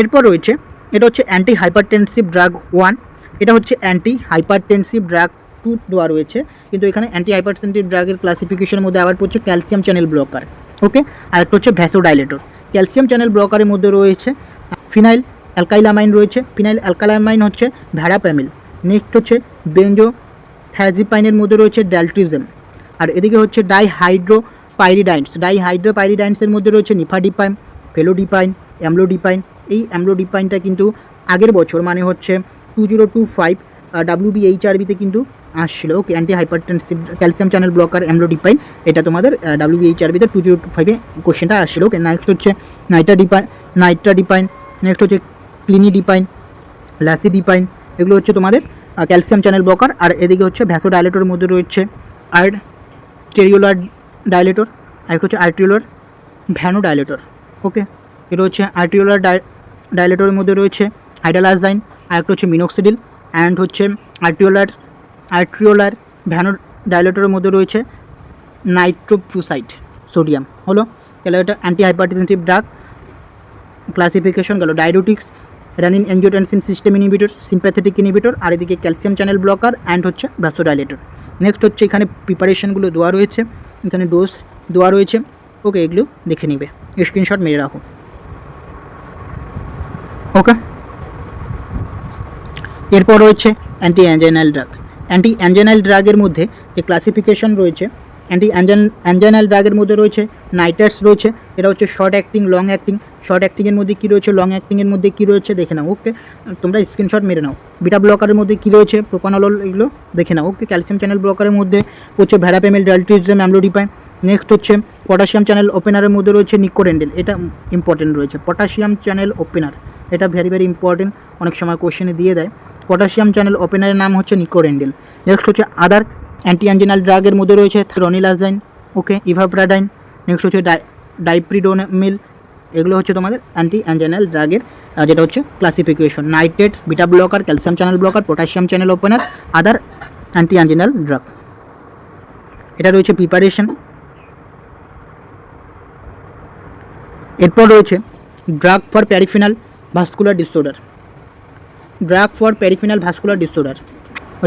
এরপর রয়েছে এটা হচ্ছে অ্যান্টি হাইপারটেনসিভ ড্রাগ 1, এটা হচ্ছে অ্যান্টি হাইপারটেনসিভ ড্রাগ 2 দেওয়া রয়েছে, কিন্তু এখানে অ্যান্টি হাইপারটেনসিভ ড্রাগের ক্লাসিফিকেশনের মধ্যে আবার পড়ছে ক্যালসিয়াম চ্যানেল ব্লকার। ওকে, আর একটা হচ্ছে ভ্যাসোডাইলেটর। ক্যালসিয়াম চ্যানেল ব্লকারের মধ্যে রয়েছে ফিনাইল অ্যালকাইলামাইন রয়েছে। ফিনাইল অ্যালকাইলামাইন হচ্ছে ভ্যারাপ্যামিল। নেক্সট হচ্ছে বেঞ্জোথায়াজিপাইনের মধ্যে রয়েছে ড্যালট্রিজেম। আর এদিকে হচ্ছে ডাইহাইড্রোপাইরিডাইন্সের মধ্যে রয়েছে নিফাডিপাইন, ফেলোডিপাইন, অ্যামলোডিপাইন। এই অ্যামলোডিপাইনটা কিন্তু আগের বছর মানে হচ্ছে 2025 WBHRBতে কিন্তু আসছিল। Okay, anti hypertensive calcium channel blocker amlodipine, এটা তোমাদের WBHRBতে 2025-এ কোশ্চেনটা আসছিল। ওকে, নেক্সট হচ্ছে নাইট্রাডিপাইন, নেক্সট হচ্ছে ক্লিনিডিপাইন, ল্যাসিডিপাইন, এগুলো হচ্ছে তোমাদের ক্যালসিয়াম চ্যানেল ব্লকার। আর এদিকে হচ্ছে ভ্যাসোডাইলেটরের মধ্যে রয়েছে আর্টেরিওলার ডাইলেটর, আর একটা হচ্ছে আর্টেরিওলার ভ্যানোডাইলেটর। ওকে, এটা হচ্ছে আর্টেরিওলার ডাইলেটরের মধ্যে রয়েছে হাইড্রালাজাইন, আর একটা হচ্ছে মিনোক্সিডিল, অ্যান্ড হচ্ছে আর্টেরিওলার ভ্যানোডাইলেটরের মধ্যে রয়েছে নাইট্রোফ্লুসাইড সোডিয়াম। হলো, গেল এটা অ্যান্টি হাইপারটেনসিভ ড্রাগ। ক্লাসিফিকেশন গেল diuretics, renin angiotensin system inhibitor, sympathetic inhibitor, আর এদিকে ক্যালসিয়াম চ্যানেল ব্লকার অ্যান্ড হচ্ছে ভ্যাসোডাইলেটর। নেক্সট হচ্ছে এখানে প্রিপারেশনগুলো দেওয়া রয়েছে, এখানে ডোজ দেওয়া রয়েছে। ওকে, এগুলো দেখে নিবে, স্ক্রিনশট মেরে রাখো। ওকে, এরপর রয়েছে অ্যান্টি অ্যাঞ্জাইনাল ড্রাগ। অ্যান্টি অ্যাঞ্জাইনাল ড্রাগের মধ্যে যে ক্লাসিফিকেশন রয়েছে, অ্যান্টি অ্যাঞ্জাইনাল ড্রাগের মধ্যে রয়েছে নাইট্রেটস রয়েছে, এটা হচ্ছে short acting, long acting. Short অ্যাক্টিংয়ের মধ্যে কী রয়েছে, লং অ্যাক্টিংয়ের মধ্যে কী রয়েছে দেখে নাও। ওকে, তোমরা স্ক্রিনশট মেরে নাও। বিটা ব্লকারের মধ্যে কী রয়েছে, প্রোপানল, এগুলো দেখে নাও। ওকে, ক্যালসিয়াম চ্যানেল ব্লকারের মধ্যে হচ্ছে ভ্যারাপেমিল, ড্যালট্রিজম, অ্যামলোডিপাইন। নেক্সট হচ্ছে পটাশিয়াম চ্যানেল ওপেনারের মধ্যে রয়েছে নিকোরেন্ডেল, এটা ইম্পর্টেন্ট রয়েছে। পটাশিয়াম চ্যানেল ওপেনার, এটা ভেরি ভেরি ইম্পর্টেন্ট, অনেক সময় কোশ্চেনে দিয়ে দেয়। পটাশিয়াম চ্যানেল ওপেনারের নাম হচ্ছে নিকোরেন্ডেল। নেক্সট হচ্ছে আদার অ্যান্টি অ্যাঞ্জিনাল ড্রাগের মধ্যে রয়েছে থ্রোনিলাজাইন, ওকে, ইভাপ্রাডাইন। নেক্সট হচ্ছে ডাইপ্রিডোমিল। এগুলো হচ্ছে তোমাদের অ্যান্টি অ্যাঞ্জিনাল ড্রাগের যেটা হচ্ছে classification. Nitrate, beta blocker, calcium channel blocker, potassium channel opener, other anti anginal drug. এটা রয়েছে প্রিপারেশন। এরপর রয়েছে drug for peripheral vascular disorder. Drug for peripheral vascular disorder,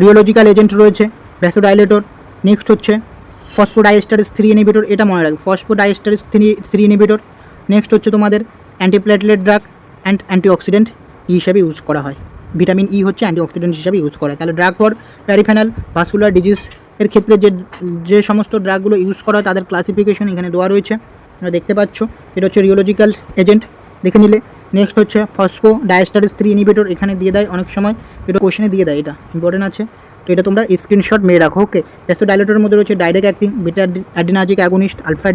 rheological agent রয়েছে ভ্যাসোডাইলেটর। নেক্সট হচ্ছে ফসফোডাইএস্টারেজ 3 ইনহিবিটর, এটা মনে রাখবে, phosphodiesterase 3 inhibitor. Next হচ্ছে তোমাদের অ্যান্টিপ্লেটলেট ড্রাগ অ্যান্ড অ্যান্টিঅক্সিডেন্ট হিসাবে ইউজ করা হয়। ভিটামিন ই হচ্ছে অ্যান্টিঅক্সিডেন্ট হিসাবে ইউজ করা হয়। তাহলে drug for peripheral vascular disease এর ক্ষেত্রে যে সমস্ত ড্রাগগুলো ইউজ করা হয় তাদের ক্লাসিফিকেশন এখানে দেওয়া রয়েছে, তোমরা দেখতে পাচ্ছ। এটা হচ্ছে রিওলজিক্যাল এজেন্ট, দেখে নিলে। নেক্সট হচ্ছে ফসফোডাইএস্টারেজ 3 ইনহিবিটর, এখানে দিয়ে দেয় অনেক সময়, এটা কোশ্চেনে দিয়ে দেয়, এটা ইম্পর্টেন্ট আছে, তো এটা তোমরা স্ক্রিনশট মেরে রাখো। ওকে, ভ্যাসোডাইলেটরের মধ্যে রয়েছে direct acting, beta adrenergic agonist, alpha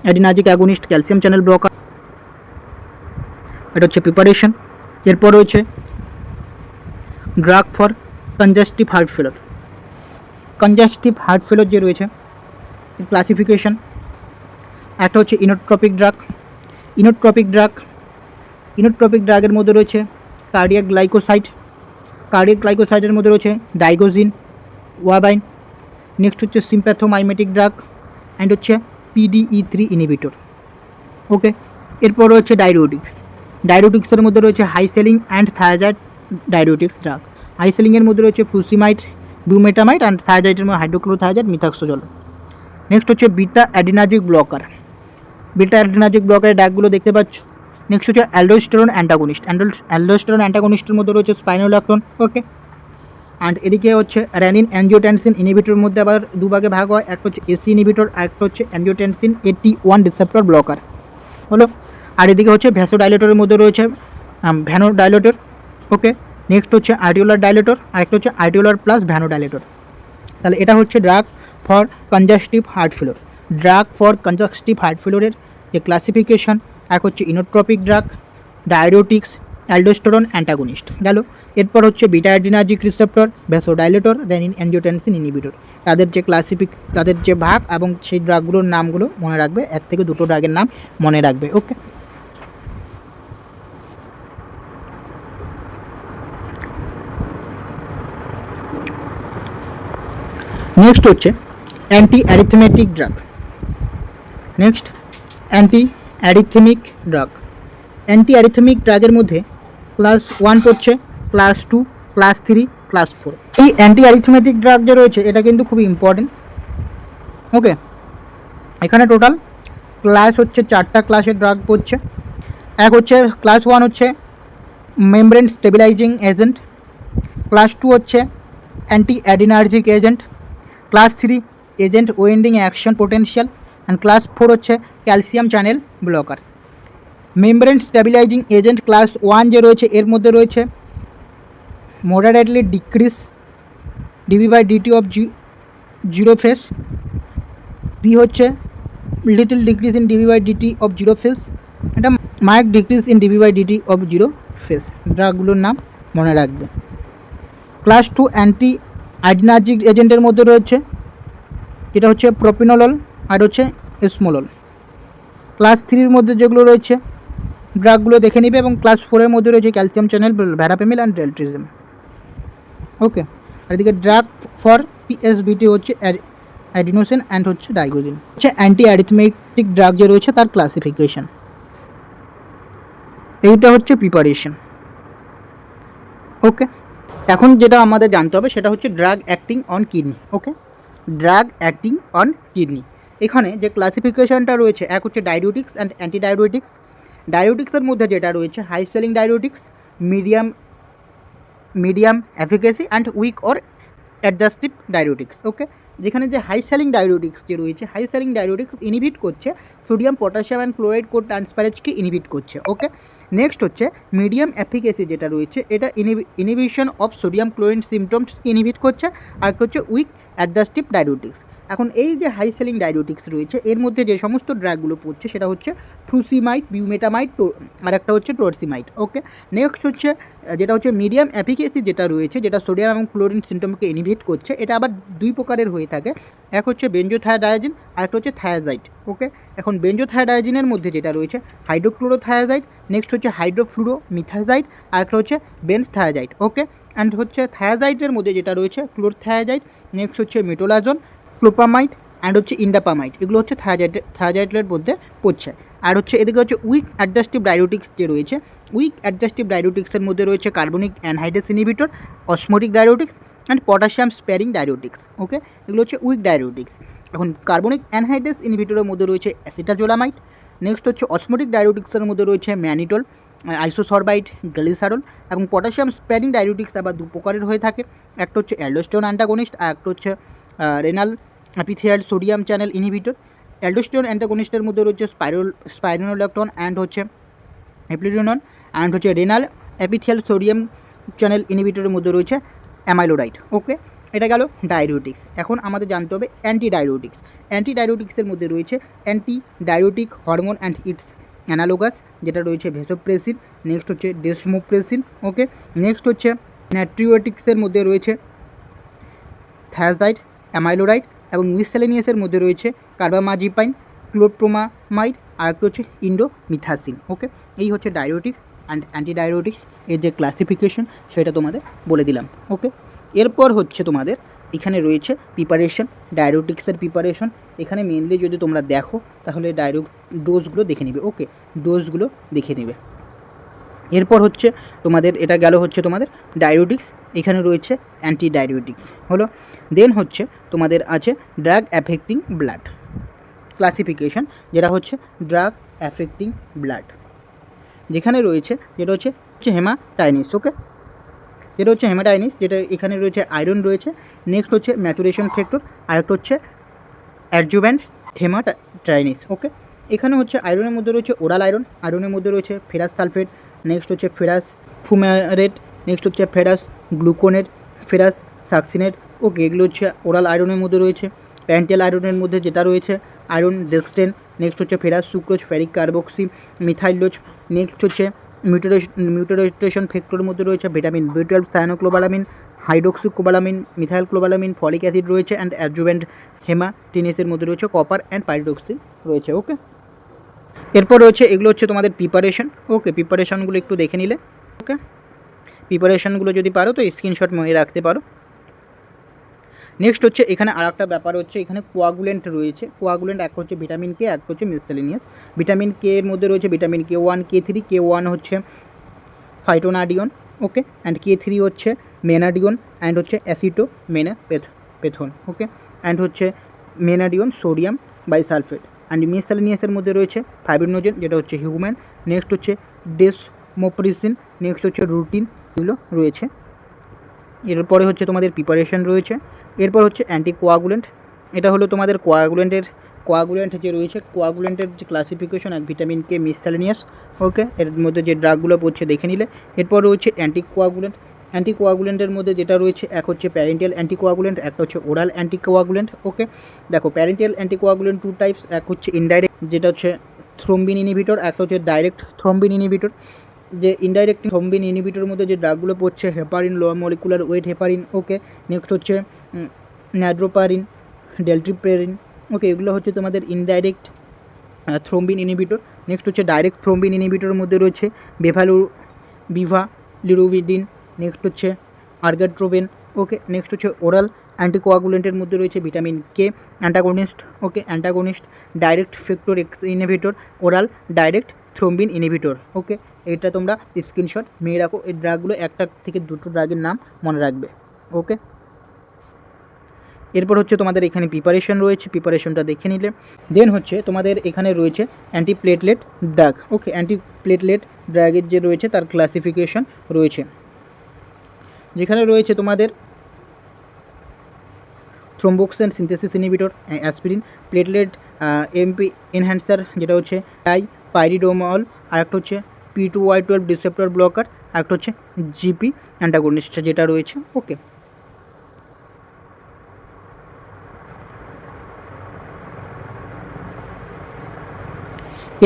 adrenergic agonist, calcium channel blocker. এটা হচ্ছে প্রিপারেশন। এরপর রয়েছে ড্রাগ ফর কনজাস্টিভ হার্ট ফেলার। কনজাস্টিভ হার্ট ফেলার যে রয়েছে ক্লাসিফিকেশন, একটা হচ্ছে ইনোট্রপিক ড্রাগ। ইনোট্রপিক ড্রাগের মধ্যে রয়েছে কার্ডিয়াক গ্লাইকোসাইড। কার্ডিয়াক গ্লাইকোসাইডের মধ্যে রয়েছে ডাইগোজিন, ওয়াবাইন। নেক্সট হচ্ছে সিম্প্যাথোমাইমেটিক ড্রাগ অ্যান্ড হচ্ছে PDE3 ইনহিবিটর। ওকে, এরপর রয়েছে ডায়রিটিক্সের মধ্যে রয়েছে হাইসেলিং অ্যান্ড থায়াজাইড ডায়রিটিক্স ড্রাগ। হাইসেলিংয়ের মধ্যে রয়েছে ফুসিমাইড, ব্লুমেটামাইড, অ্যান্ড থায়াজাইডের মধ্যে হাইড্রোক্লোরোথায়াজাইড, মিথাক্সোজল। নেক্সট হচ্ছে বিটা অ্যাডিনার্জিক ব্লকার। বিটা অ্যাডিনার্জিক ব্লকারের ড্রাগগুলো দেখতে পাচ্ছ। নেক্সট হচ্ছে অ্যালডোস্টেরন অ্যান্টাগনিস্ট। অ্যালডোস্টেরন অ্যান্টাগনিস্টের মধ্যে রয়েছে স্পাইনোল্যাক্টন। ওকে, অ্যান্ড এদিকে হচ্ছে রেনিন অ্যাঞ্জিওটেনসিন ইনহিবিটরের মধ্যে আবার দুভাগে ভাগ হয়, একটা হচ্ছে এসি ইনহিবিটর আর একটা হচ্ছে অ্যাঞ্জিওটেনসিন 81 রিসেপ্টর ব্লকার হলো। আর এদিকে হচ্ছে ভ্যাসোডাইলেটরের মধ্যে রয়েছে ভ্যানোডাইলেটর। ওকে, নেক্সট হচ্ছে আর্টিওলার ডাইলেটর, আর একটা হচ্ছে আর্টিওলার প্লাস ভ্যানোডাইলেটর। তাহলে এটা হচ্ছে drug for congestive heart failure. Drug for congestive heart ফেলোরের যে ক্লাসিফিকেশন, এক হচ্ছে inotropic drug, diuretics, aldosterone antagonist গেল। এরপর হচ্ছে beta adrenergic receptor, vasodilator, renin angiotensin inhibitor. তাদের যে ভাগ এবং সেই ড্রাগগুলোর নামগুলো মনে রাখবে, 1 থেকে 2টো ড্রাগের নাম মনে রাখবে। ওকে, নেক্সট হচ্ছে anti arithmetic drug. Next anti arrhythmic drug. Anti arrhythmic ড্রাগের মধ্যে ক্লাস 1 পড়ছে, ক্লাস 2, ক্লাস 3, ক্লাস 4। এই অ্যান্টি অ্যারিথমেটিক ড্রাগ যে রয়েছে এটা কিন্তু খুবই ইম্পর্টেন্ট। ওকে, এখানে টোটাল ক্লাস হচ্ছে 4টা ক্লাসের ড্রাগ পড়ছে। এক হচ্ছে ক্লাস 1 হচ্ছে মেমব্রেন স্টেবিলাইজিং এজেন্ট, ক্লাস 2 হচ্ছে anti adrenergic agent, class 3 agent wending action potential, and class 4 হচ্ছে calcium channel blocker. Membrane stabilising agent class 1 যে রয়েছে এর মধ্যে রয়েছে moderately decrease dB/dt of 0 phase, B হচ্ছে little decrease in dB/dt of 0 phase, এটা marked decrease in dB/dt of 0 phase। ড্রাগগুলোর নাম মনে রাখবে। ক্লাস 2 অ্যান্টি আইডিনার্জিক এজেন্টের মধ্যে রয়েছে এটা হচ্ছে প্রোপিনোলল আর হচ্ছে এসমোলল। ক্লাস 3-র মধ্যে যেগুলো রয়েছে ড্রাগগুলো দেখে নিবে, এবং ক্লাস 4-এর মধ্যে রয়েছে ক্যালসিয়াম চ্যানেল, ভ্যারাপেমিল অ্যান্ড ডেলট্রিজম। ওকে, আর এদিকে ড্রাগ ফর PSBT হচ্ছে অ্যাডিনোসিন অ্যান্ড হচ্ছে ডাইগোজিন। হচ্ছে অ্যান্টি অ্যারিথমেটিক ড্রাগ যে রয়েছে তার ক্লাসিফিকেশন, এইটা হচ্ছে প্রিপারেশন। ওকে, এখন যেটা আমাদের জানতে হবে সেটা হচ্ছে drug acting on kidney. Okay, drug acting on kidney, এখানে যে ক্লাসিফিকেশনটা রয়েছে, এক হচ্ছে ডায়রিউটিক্স অ্যান্ড অ্যান্টিডায়রিটিক্স। ডায়রিউটিক্সের মধ্যে যেটা রয়েছে high spelling diuretics, medium efficacy and weak or adjunctive diuretics. Okay, যেখানে যে হাই সেলিং ডায়রিউটিক্স যে রয়েছে, হাই সেলিং ডায়রিউটিক্স ইনহিবিট করছে sodium potassium and chloride code ট্রান্সফারেজকে ইনহিবিট করছে। ওকে, নেক্সট হচ্ছে মিডিয়াম এফিকেসি যেটা রয়েছে, এটা inhibition of sodium chloride symptoms inhibit করছে। আর হচ্ছে উইক অ্যাডজাস্টিভ ডায়রিউটিক্স। এখন এই যে হাই সেলিং ডায়রিউটিক্স রয়েছে এর মধ্যে যে সমস্ত ড্রাগগুলো পড়ছে সেটা হচ্ছে ফ্রুসিমাইড, বিউমেটামাইড, আর একটা হচ্ছে টোরসিমাইড। ওকে, নেক্সট হচ্ছে যেটা হচ্ছে মিডিয়াম অ্যাফিকেসি যেটা রয়েছে, যেটা সোডিয়াম এবং ক্লোরিন সিমটমকে ইনহিবিট করছে, এটা আবার দুই প্রকারের হয়ে থাকে। এক হচ্ছে বেনজোথায়াডায়াজিন আর একটা হচ্ছে থায়াজাইড। ওকে, এখন বেনজোথায়াডায়াজিনের মধ্যে যেটা রয়েছে হাইড্রোক্লোরোথায়াজাইড, নেক্সট হচ্ছে হাইড্রোফ্লুরোমিথাজাইড, আর একটা হচ্ছে বেনজথায়াজাইড। ওকে, অ্যান্ড হচ্ছে থায়াজাইডের মধ্যে যেটা রয়েছে ক্লোরথায়াজাইড, নেক্সট হচ্ছে মেটোলাজোন, ক্লোপামাইড অ্যান্ড হচ্ছে ইন্ডাপামাইড, এগুলো হচ্ছে থায়াজাইডের মধ্যে পড়ছে। আর হচ্ছে এদিকে হচ্ছে উইক অ্যাডজাস্টিভ ডায়রিউটিক্স যে রয়েছে, উইক অ্যাডজাস্টিভ ডায়রিউটিক্সের মধ্যে রয়েছে carbonic anhydrase inhibitor, osmotic diuretics and potassium sparing diuretics. Okay, এগুলো হচ্ছে উইক ডায়রিউটিক্স। এখন কার্বনিক অ্যানহাইড্রেস ইনহিবিটরের মধ্যে রয়েছে অ্যাসিটাজোলামাইড, নেক্সট হচ্ছে অসমোটিক ডায়রিউটিক্সের মধ্যে রয়েছে ম্যানিটল, আইসোসরবাইড, গ্লিসারল। এবং পটাশিয়াম স্প্যারিং ডায়রিউটিক্স আবার দু প্রকারের হয়ে থাকে, একটা হচ্ছে অ্যালডোস্টেরন অ্যান্টাগনিস্ট আর একটা হচ্ছে renal epithelial sodium channel inhibitor. Aldosterone অ্যান্টাগনিস্টের মধ্যে রয়েছে স্পাইরোনোল্যাকটন অ্যান্ড হচ্ছে হেপ্লিডোনন, অ্যান্ড হচ্ছে রেনাল অ্যাপিথিয়াল সোডিয়াম চ্যানেল ইনহিবিটরের মধ্যে রয়েছে অ্যামাইলোডাইড। ওকে, এটা গেল ডায়রিউটিক্স। এখন আমাদের জানতে হবে অ্যান্টি ডায়রিউটিক্স। অ্যান্টি ডায়রিউটিক্সের মধ্যে রয়েছে anti diuretic hormone and its analogues, যেটা রয়েছে ভেসোপ্রেসিন, নেক্সট হচ্ছে ডেসমোপ্রেসিন। ওকে, নেক্সট হচ্ছে নাট্রিওটিক্সের মধ্যে রয়েছে থায়াজাইড, অ্যামাইলোডাইড, এবং মিসসেলেনিয়াসের মধ্যে রয়েছে কার্বামাজিপাইন, ক্লোপ্রোমামাইড, আর একটা হচ্ছে ইন্ডোমিথাসিন। ওকে, এই হচ্ছে ডায়রিউটিক্স অ্যান্ড অ্যান্টিডায়রিটিক্স এর যে ক্লাসিফিকেশন সেটা তোমাদের বলে দিলাম। ওকে, এরপর হচ্ছে তোমাদের এখানে রয়েছে প্রিপারেশন, ডায়রিউটিক্সের প্রিপারেশন। এখানে মেনলি যদি তোমরা দেখো তাহলে ডোজগুলো দেখে নিবে। ওকে, ডোজগুলো দেখে নেবে। এরপর হচ্ছে তোমাদের এটা গেল হচ্ছে তোমাদের ডায়রিউটিক্স, এখানে রয়েছে অ্যান্টি ডায়রিউটিক্স হলো। দেন হচ্ছে তোমাদের আছে ড্রাগ অ্যাফেক্টিং ব্লাড ক্লাসিফিকেশন, যেটা হচ্ছে ড্রাগ অ্যাফেক্টিং ব্লাড, যেখানে রয়েছে যেটা হচ্ছে হেমাটাইনিস। ওকে, যেটা হচ্ছে হেমাটাইনিস, যেটা এখানে রয়েছে আয়রন রয়েছে, নেক্সট হচ্ছে ম্যাচুরেশন ফ্যাক্টর, আর একটা হচ্ছে অ্যাডজুভ্যান্ট হেমাটাইনিস। ওকে, এখানে হচ্ছে আয়রনের মধ্যে রয়েছে ওরাল আয়রন, আয়রনের মধ্যে রয়েছে ফেরাস সালফেট, নেক্সট হচ্ছে ফেরাস ফুমারেট, নেক্সট হচ্ছে ফেরাস গ্লুকোনেট, ফেরাস সাকসিনেট। ওকে, এগুলো হচ্ছে ওরাল আয়রনের মধ্যে রয়েছে। প্যান্টেল আয়রনের মধ্যে যেটা রয়েছে আয়রন ডেক্সটেন, নেক্সট হচ্ছে ferrous sucrose, ferric carboxymaltose, next হচ্ছে মিউটেশন ফ্যাক্টরের মধ্যে রয়েছে ভিটামিন বি12, cyanocobalamin, hydroxocobalamin, methyl cobalamin, folic acid রয়েছে, অ্যান্ড অ্যাডজুভেন্ট হেমাটিনিসের মধ্যে রয়েছে কপার অ্যান্ড পাইরিডক্সিন রয়েছে। ওকে, এরপর রয়েছে এগুলো হচ্ছে তোমাদের প্রিপারেশন। ওকে, প্রিপারেশনগুলো একটু দেখে নিলে। ওকে, প্রিপারেশনগুলো যদি পারো তো স্ক্রিনশট মনে রাখতে পারো। নেক্সট হচ্ছে এখানে আর একটা ব্যাপার হচ্ছে এখানে কোয়াগুলেন্ট রয়েছে। কোয়াগুলেন্ট এক হচ্ছে ভিটামিন কে, এক হচ্ছে মিসসেলেনিয়াস। ভিটামিন কে এর মধ্যে রয়েছে ভিটামিন K1, K3। K1 হচ্ছে ফাইটোনাডিয়ন, ওকে, অ্যান্ড K3 হচ্ছে মেনাডিয়ন, অ্যান্ড হচ্ছে অ্যাসিটোমেনাপেথন। ওকে, অ্যান্ড হচ্ছে মেনাডিয়ন সোডিয়াম বাইসালফেট। অ্যান্ড মিসসেলেনিয়াসের মধ্যে রয়েছে ফাইব্রিনোজেন, যেটা হচ্ছে হিউম্যান, নেক্সট হচ্ছে ডেসমোপ্রিসিন, নেক্সট হচ্ছে রুটিন, এগুলো রয়েছে। এরপরে হচ্ছে তোমাদের প্রিপারেশন রয়েছে। এরপর হচ্ছে অ্যান্টিকোয়াগুলেন্ট, এটা হলো তোমাদের কোয়াগুলেন্ট যে রয়েছে, কোয়াগুলেন্টের যে ক্লাসিফিকেশন, এক ভিটামিন কে, মিসসেলেনিয়াস। ওকে, এর মধ্যে যে ড্রাগগুলো পড়ছে দেখে নিলে। এরপর রয়েছে অ্যান্টিকোয়াগুলেন্ট। অ্যান্টিকোয়াগুলেন্টের মধ্যে যেটা রয়েছে এক হচ্ছে প্যারেন্টাল অ্যান্টিকোয়াগুলেন্ট, একটা হচ্ছে ওরাল অ্যান্টিকোয়াগুলেন্ট। ওকে, দেখো প্যারেন্টাল অ্যান্টিকোয়াগুলেন্ট টু টাইপস, এক হচ্ছে ইনডাইরেক্ট যেটা হচ্ছে থ্রোম্বিন ইনহিবিটর, একটা হচ্ছে ডাইরেক্ট থ্রোম্বিন ইনহিবিটর। যে ইনডাইরেক্ট থ্রোম্বিন ইনহিবিটরের মধ্যে যে ড্রাগগুলো পড়ছে হেপারিন, লো মলিকুলার ওয়েট হেপারিন। ওকে, নেক্সট হচ্ছে ন্যাড্রোপারিন, ডেলট্রিপ্রেরিন। ওকে, এগুলো হচ্ছে তোমাদের ইনডাইরেক্ট থ্রোম্বিন ইনহিবিটর। নেক্সট হচ্ছে ডাইরেক্ট থ্রোম্বিন ইনহিবিটরের মধ্যে রয়েছে বিভালিরুবিডিন, নেক্সট হচ্ছে আর্গাট্রোবেন, ওকে, নেক্সট হচ্ছে ওরাল অ্যান্টিকোয়াগুলেন্টের মধ্যে রয়েছে vitamin K antagonist, okay, antagonist, direct factor X inhibitor, oral direct thrombin inhibitor. Okay, এটা তোমরা স্ক্রিনশট নিয়ে রাখো। এই ড্রাগগুলো একটা থেকে দুটো ড্রাগের নাম মনে রাখবে। ওকে, এরপর হচ্ছে তোমাদের এখানে প্রিপারেশন রয়েছে, প্রিপারেশনটা দেখে নিলে। দেন হচ্ছে তোমাদের এখানে রয়েছে অ্যান্টিপ্লেটলেট ড্রাগ। ওকে, অ্যান্টিপ্লেটলেট ড্রাগের যে রয়েছে তার ক্লাসিফিকেশন রয়েছে, যেখানে রয়েছে তোমাদের thromboxane synthesis inhibitor, aspirin, platelet MP enhancer যেটা হচ্ছে পাইরিডোমল, আর একটা হচ্ছে P2Y12 রিসেপ্টর ব্লকার, আর একটা হচ্ছে জিপি অ্যান্টাগনিস্ট যেটা রয়েছে। ওকে,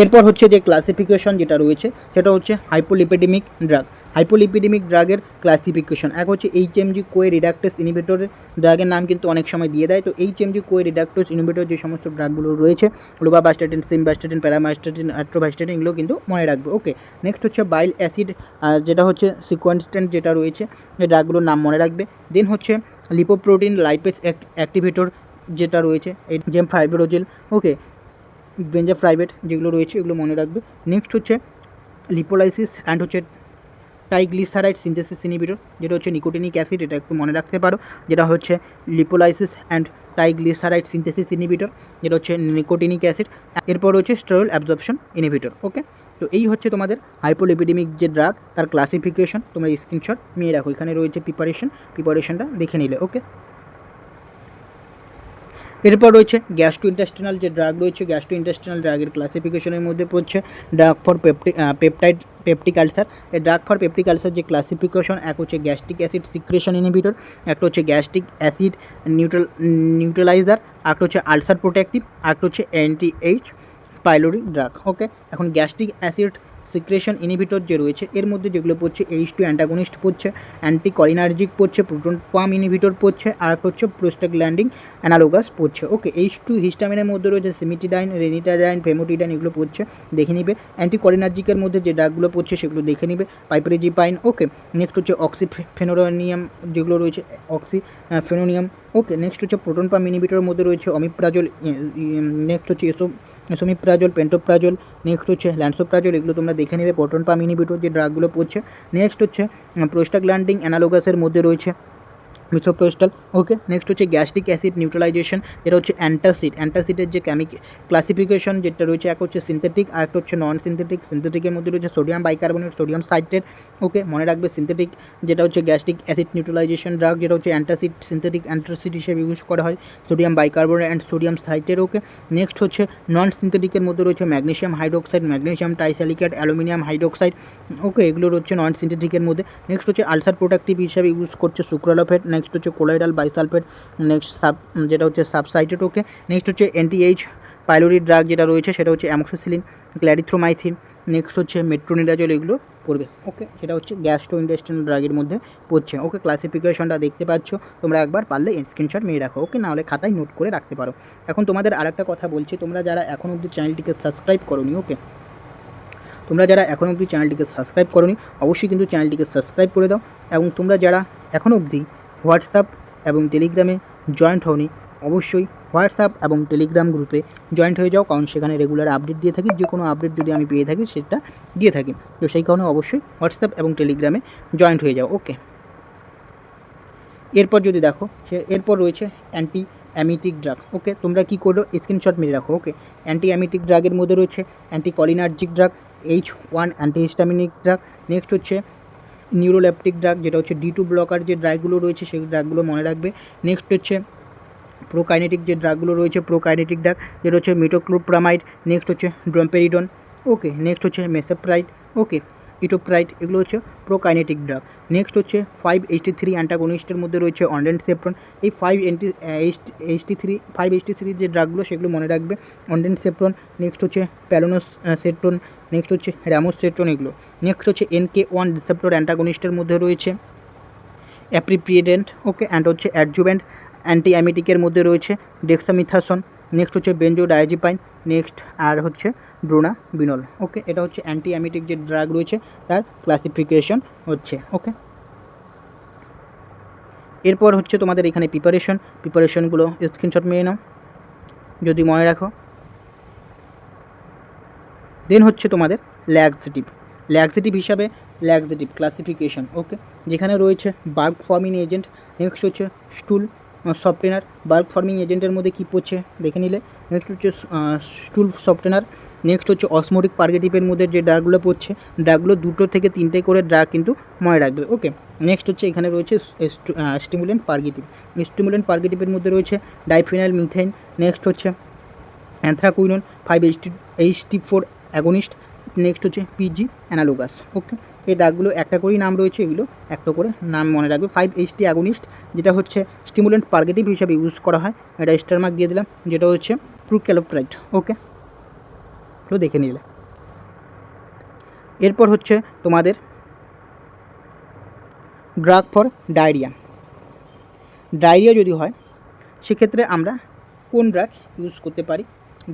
এরপর হচ্ছে যে ক্লাসিফিকেশন যেটা রয়েছে সেটা হচ্ছে হাইপোলিপিডেমিক ড্রাগ। হাইপোলিপিডেমিক ড্রাগের ক্লাসিফিকেশন এক হচ্ছে এইচএমজি কোয়ে রিডাক্টেস ইনহিবিটরের ড্রাগের নাম কিন্তু অনেক সময় দিয়ে দেয়। তো এইচএমজি কোয়ে রিডাক্টেস ইনহিবিটর যে সমস্ত ড্রাগগুলো রয়েছে, রোবাভাস্টাটিন, সিমভাস্টাটিন, প্যারামাস্টাটিন, অ্যাট্রোভাস্টাটিন, এগুলো কিন্তু মনে রাখবে। ওকে, নেক্সট হচ্ছে বাইল অ্যাসিড যেটা হচ্ছে সিকোয়েন্সটেন্ট যেটা রয়েছে, এই ড্রাগগুলোর নাম মনে রাখবে। দেন হচ্ছে লিপোপ্রোটিন লাইপেজ অ্যাক্টিভেটর যেটা রয়েছে, এই জেম ফাইব্রোজেল, ওকে, বেঞ্জাফ্রাইবেট যেগুলো রয়েছে এগুলো মনে রাখবে। নেক্সট হচ্ছে লিপোলাইসিস অ্যান্ড হচ্ছে ট্রাইগ্লিসারাইড সিনথেসিস ইনহিবিটর যেটা হচ্ছে নিকোটিনিক অ্যাসিড, এটা একটু মনে রাখতে পারো, যেটা হচ্ছে lipolysis and triglyceride synthesis inhibitor যেটা হচ্ছে নিকোটিনিক অ্যাসিড। এরপর হচ্ছে স্টেরয়েড অ্যাবজর্পশন ইনহিবিটর। ওকে, তো এই হচ্ছে তোমাদের হাইপোলিপিডেমিক যে ড্রাগ তার ক্লাসিফিকেশন, তোমরা স্ক্রিনশট নিয়ে রাখো। এখানে রয়েছে প্রিপারেশনটা দেখে নিলে। ওকে, এরপর রয়েছে গ্যাস্ট্রো ইন্টেস্টিনাল যে ড্রাগ রয়েছে, গ্যাস্ট্রো ইন্টেস্টিনাল ড্রাগের ক্লাসিফিকেশনের মধ্যে পড়ছে ড্রাগ ফর পেপটিক আলসার। এই ড্রাগ ফর পেপটিক আলসার যে ক্লাসিফিকেশন, এক হচ্ছে গ্যাস্ট্রিক অ্যাসিড সিক্রেশন ইনহিবিটর, একটা হচ্ছে গ্যাস্ট্রিক অ্যাসিড নিউট্রালাইজার, একটা হচ্ছে আলসার প্রোটেক্টিভ, একটা হচ্ছে অ্যান্টি এইচ পাইলোরি ড্রাগ। ওকে, এখন গ্যাস্ট্রিক অ্যাসিড সিক্রেশন ইনহিবিটর যে রয়েছে এর মধ্যে যেগুলো পড়ছে H2 অ্যান্টাগনিস্ট পড়ছে, অ্যান্টিকলিনার্জিক পড়ছে, প্রোটন পাম্প ইনহিবিটর পড়ছে, আর একটা হচ্ছে প্রোস্টাগ্ল্যান্ডিন অ্যানালোগাস পড়ছে। ওকে, H2 হিস্টামিনের মধ্যে রয়েছে সিমিটিডাইন, রেনিটাডাইন, ফেমোটিডাইন, এগুলো পড়ছে, দেখে নিবে। অ্যান্টিকলিনার্জিকের মধ্যে যে ড্রাগগুলো পড়ছে সেগুলো দেখে নিবে, পাইপেরিজিপাইন। ওকে, নেক্সট হচ্ছে অক্সিফেনোনিয়াম যেগুলো রয়েছে, অক্সিফেনোনিয়াম। ওকে, নেক্সট হচ্ছে প্রোটন পাম্প ইনহিবিটরের মধ্যে রয়েছে অমিপ্রাজল, নেক্সট হচ্ছে এসোমিপ্রাজল, পেন্টোপ্রাজল, নেক্সট হচ্ছে ল্যান্সোপ্রাজল, এগুলো তোমরা দেখে নেবে প্রোটন পাম্প ইনহিবিটর যে ড্রাগগুলো পড়ছে। নেক্সট হচ্ছে প্রোস্টাগ্ল্যান্ডিন অ্যানালোগাসের মধ্যে রয়েছে মিথোপ্রোস্টাল। ওকে, নেক্সট হচ্ছে গ্যাস্ট্রিক অ্যাসিড নিউট্রালাইজেশন, এটা হচ্ছে অ্যান্টাসিডের যে ক্লাসিফিকেশন যেটা রয়েছে, এক হচ্ছে সিনথেটিক আর একটা হচ্ছে নন সিনথেটিক। সিনথেটিকের মধ্যে রয়েছে সোডিয়াম বাইকার্বনেট, সোডিয়াম সাইট্রেট। ওকে, মনে রাখবে সিনথেটিক যেটা হচ্ছে গ্যাস্ট্রিক অ্যাসিড নিউট্রালাইজেশন ড্রাগ, যেটা হচ্ছে অ্যান্টাসিড, সিনথেটিক অ্যান্টাসিড হিসেবে ইউজ করা হয় sodium bicarbonate and sodium citrate. Okay, next হচ্ছে নন সিনথেটিকের মধ্যে রয়েছে magnesium hydroxide, magnesium trisilicate, aluminium hydroxide. Okay, এগুলো রয়েছে নন সিনথেটিকের মধ্যে। নেক্সট হচ্ছে আলসার প্রোটেক্টিভ হিসাবে ইউজ করছে সুক্রালোফেট। নেক্সট হচ্ছে কোলাইডাল বাইসালফেট, নেক্সট যেটা হচ্ছে সাবসাইটেড। ওকে, নেক্সট হচ্ছে অ্যান্টি-এইচ পাইলোরি ড্রাগ যেটা রয়েছে সেটা হচ্ছে অ্যামোক্সিসিলিন, ক্ল্যারিথ্রোমাইসিন, নেক্সট হচ্ছে মেট্রোনিডাজল, এগুলো পড়বে। ওকে, সেটা হচ্ছে গ্যাস্ট্রো ইন্টেস্টিনাল ড্রাগের মধ্যে পড়ছে। ওকে, ক্লাসিফিকেশনটা দেখতে পাচ্ছ, তোমরা একবার পারলে স্ক্রিনশট নিয়ে রাখো। ওকে, নাহলে খাতায় নোট করে রাখতে পারো। এখন তোমাদের আরেকটা কথা বলছি, তোমরা যারা এখন অবধি চ্যানেলটিকে সাবস্ক্রাইব করোনি, ওকে, তোমরা যারা এখন অবধি চ্যানেলটিকে সাবস্ক্রাইব করোনি অবশ্যই কিন্তু চ্যানেলটিকে সাবস্ক্রাইব করে দাও। এবং তোমরা যারা এখন অবধি হোয়াটসঅ্যাপ এবং টেলিগ্রামে জয়েন্ট হওনি অবশ্যই হোয়াটসঅ্যাপ এবং টেলিগ্রাম গ্রুপে জয়েন্ট হয়ে যাও, কারণ সেখানে রেগুলার আপডেট দিয়ে থাকি, যে কোনো আপডেট যদি আমি পেয়ে থাকি সেটা দিয়ে থাকি। তো সেই কারণে অবশ্যই হোয়াটসঅ্যাপ এবং টেলিগ্রামে জয়েন্ট হয়ে যাও। ওকে, এরপর যদি দেখো এরপর রয়েছে অ্যান্টি অ্যামিটিক ড্রাগ। ওকে, তোমরা কী করো স্ক্রিনশট মেরে রাখো। ওকে, অ্যান্টি অ্যামিটিক ড্রাগের মধ্যে রয়েছে anticholinergic drug, H1 antihistaminic drug, next হচ্ছে নিউরোলেপটিক ড্রাগ যেটা হচ্ছে D2 ব্লকার যে ড্রাগগুলো রয়েছে সেই ড্রাগগুলো মনে রাখবে। নেক্সট হচ্ছে প্রোকাইনেটিক যে ড্রাগগুলো রয়েছে, প্রোকাইনেটিক ড্রাগ যেটা হচ্ছে মিটোক্লোপ্রামাইড, নেক্সট হচ্ছে ড্রম্পেরিডন। ওকে, নেক্সট হচ্ছে মেসেপ্রাইড, ওকে, ইটোপ্রাইড, এগুলো হচ্ছে প্রোকাইনেটিক ড্রাগ। নেক্সট হচ্ছে 5-HT3 অ্যান্টাগনিস্টের মধ্যে রয়েছে অন্ডেনসেপ্টন। এই 5-HT3 যে ড্রাগগুলো সেগুলো মনে রাখবে, অন্ডেনসেপ্টন, নেক্সট হচ্ছে প্যালোনোসেপ্টন, নেক্সট হচ্ছে র্যামোসেপ্টন, এগুলো। নেক্সট হচ্ছে NK1 রিসেপ্টর অ্যান্টাগনিস্টের মধ্যে রয়েছে অ্যাপ্রিপ্রিয়েডেন্ট। ওকে, অ্যান্ড হচ্ছে অ্যাডজুভেন্ট। অ্যান্টি অ্যামিটিকের মধ্যে রয়েছে ডেক্সামিথাসন, নেক্সট হচ্ছে বেনজোডায়াজিপাইন, নেক্সট আর হচ্ছে ড্রোনাবিনল। ওকে, এটা হচ্ছে অ্যান্টি অ্যামিটিক যে ড্রাগ রয়েছে তার ক্লাসিফিকেশন হচ্ছে। ওকে, এরপর হচ্ছে তোমাদের এখানে প্রিপারেশনগুলো স্ক্রিনশট মেরে নাও যদি মনে রাখো। দেন হচ্ছে তোমাদের ল্যাক্সেটিভ হিসাবে ল্যাক্সেটিভ ক্লাসিফিকেশন, ওকে, যেখানে রয়েছে বাল্ক ফর্মিং এজেন্ট। নেক্সট হচ্ছে স্টুল সফটেনার। বাল্ক ফর্মিং এজেন্টের মধ্যে কী পড়ছে দেখে নিলে। নেক্সট হচ্ছে স্টুল সফটেনার। নেক্সট হচ্ছে অসমোটিক পার্গেটিভের মধ্যে যে ড্রাগগুলো পড়ছে, ড্রাগগুলো 2 থেকে 3টে করে ড্রাগ কিন্তু মনে রাখবে, ওকে। নেক্সট হচ্ছে এখানে রয়েছে স্টিমুলেন্ট পার্গেটিভের মধ্যে রয়েছে ডাইফিনাইল মিথাইন। নেক্সট হচ্ছে অ্যান্থ্রাকুইনন 5-HT4 অ্যাগোনিস্ট। নেক্সট হচ্ছে পিজি অ্যানালোগাস, ওকে। এই ড্রাগগুলো একটা করেই নাম রয়েছে, এগুলো একটা করে নাম মনে রাখবে। 5-HT অ্যাগোনিস্ট যেটা হচ্ছে স্টিমুলেন্ট পার্গেটিভ হিসাবে ইউজ করা হয়, এটা স্টার মার্ক দিয়ে দিলাম, যেটা হচ্ছে প্রুক্যালোপ্রাইড, ওকে, তো দেখে নিলে। এরপর হচ্ছে তোমাদের ড্রাগ ফর ডায়রিয়া যদি হয় সেক্ষেত্রে আমরা কোন ড্রাগ ইউজ করতে পারি।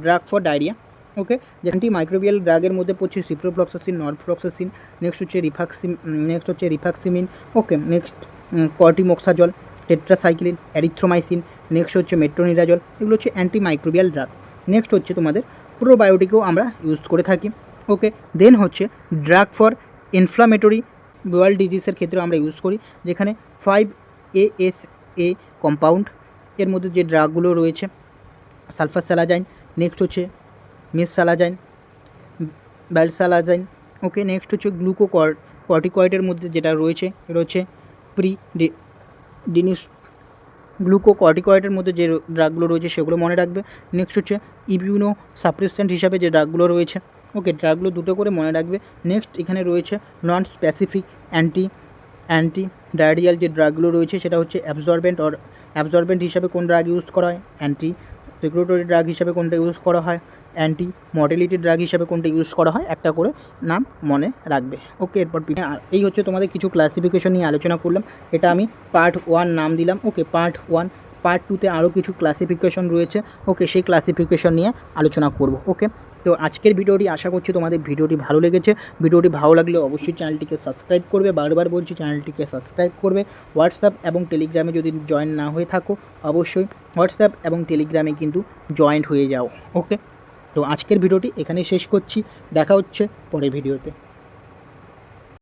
ড্রাগ ফর ডায়রিয়া, ওকে, যেখানটি মাইক্রোবিয়াল ড্রাগের মধ্যে পড়ছে সিপ্রোফ্লক্সাসিন, নরফ্লক্সাসিন। নেক্সট হচ্ছে rifaximin, okay. Next cotrimoxazole, tetracycline, erythromycin. Next হচ্ছে মেট্রোনিডাজল, এগুলো হচ্ছে অ্যান্টিমাইক্রোবিয়াল ড্রাগ। নেক্সট হচ্ছে তোমাদের প্রোবায়োটিকও আমরা ইউজ করে থাকি, ওকে। দেন হচ্ছে ড্রাগ ফর ইনফ্লামেটরি বওয়াল ডিজিজের ক্ষেত্রে আমরা ইউজ করি, যেখানে 5-ASA কম্পাউন্ড এর মধ্যে যে ড্রাগগুলো রয়েছে সালফাসালাজাইন, নেক্সট হচ্ছে মিসসালাজাইন, ব্যালসালাজাইন, ওকে। নেক্সট হচ্ছে গ্লুকোকর্টিকয়েডের মধ্যে যেটা রয়েছে এটা হচ্ছে ডিনিস। গ্লুকোকর্টিকয়েডের মধ্যে যে ড্রাগগুলো রয়েছে সেগুলো মনে রাখবে। নেক্সট হচ্ছে ইমিউনো সাপ্রেসেন্ট হিসাবে যে ড্রাগগুলো রয়েছে, ওকে, ড্রাগগুলো 2টো করে মনে রাখবে। নেক্সট এখানে রয়েছে নন স্পেসিফিক অ্যান্টি ডায়রিয়াল যে ড্রাগগুলো রয়েছে সেটা হচ্ছে অ্যাবজর্বেন্ট হিসাবে কোন ড্রাগ ইউজ করা হয়, অ্যান্টি সিক্রেটরি ড্রাগ হিসাবে কোনটা ইউজ করা হয়, অ্যান্টি মর্টালিটি ড্রাগ হিসাবে কোনটা ইউজ করা হয়, একটা করে নাম মনে রাখবে, ওকে। এরপর এই হচ্ছে তোমাদের কিছু ক্লাসিফিকেশন নিয়ে আলোচনা করলাম, এটা আমি পার্ট 1 নাম দিলাম, ওকে। পার্ট 1, পার্ট 2তে আরও কিছু ক্লাসিফিকেশন রয়েছে, ওকে, সেই ক্লাসিফিকেশন নিয়ে আলোচনা করব, ওকে। তো আজকের ভিডিওটি আশা করছি তোমাদের ভিডিওটি ভালো লেগেছে। ভিডিওটি ভালো লাগলে অবশ্যই চ্যানেলটিকে সাবস্ক্রাইব করবে, বারবার বলছি চ্যানেলটিকে সাবস্ক্রাইব করবে। হোয়াটসঅ্যাপ এবং টেলিগ্রামে যদি জয়েন না হয়ে থাকো অবশ্যই হোয়াটসঅ্যাপ এবং টেলিগ্রামে কিন্তু জয়েন্ট হয়ে যাও, ওকে। তো আজকের ভিডিওটি এখানেই শেষ করছি, দেখা হচ্ছে পরের ভিডিওতে।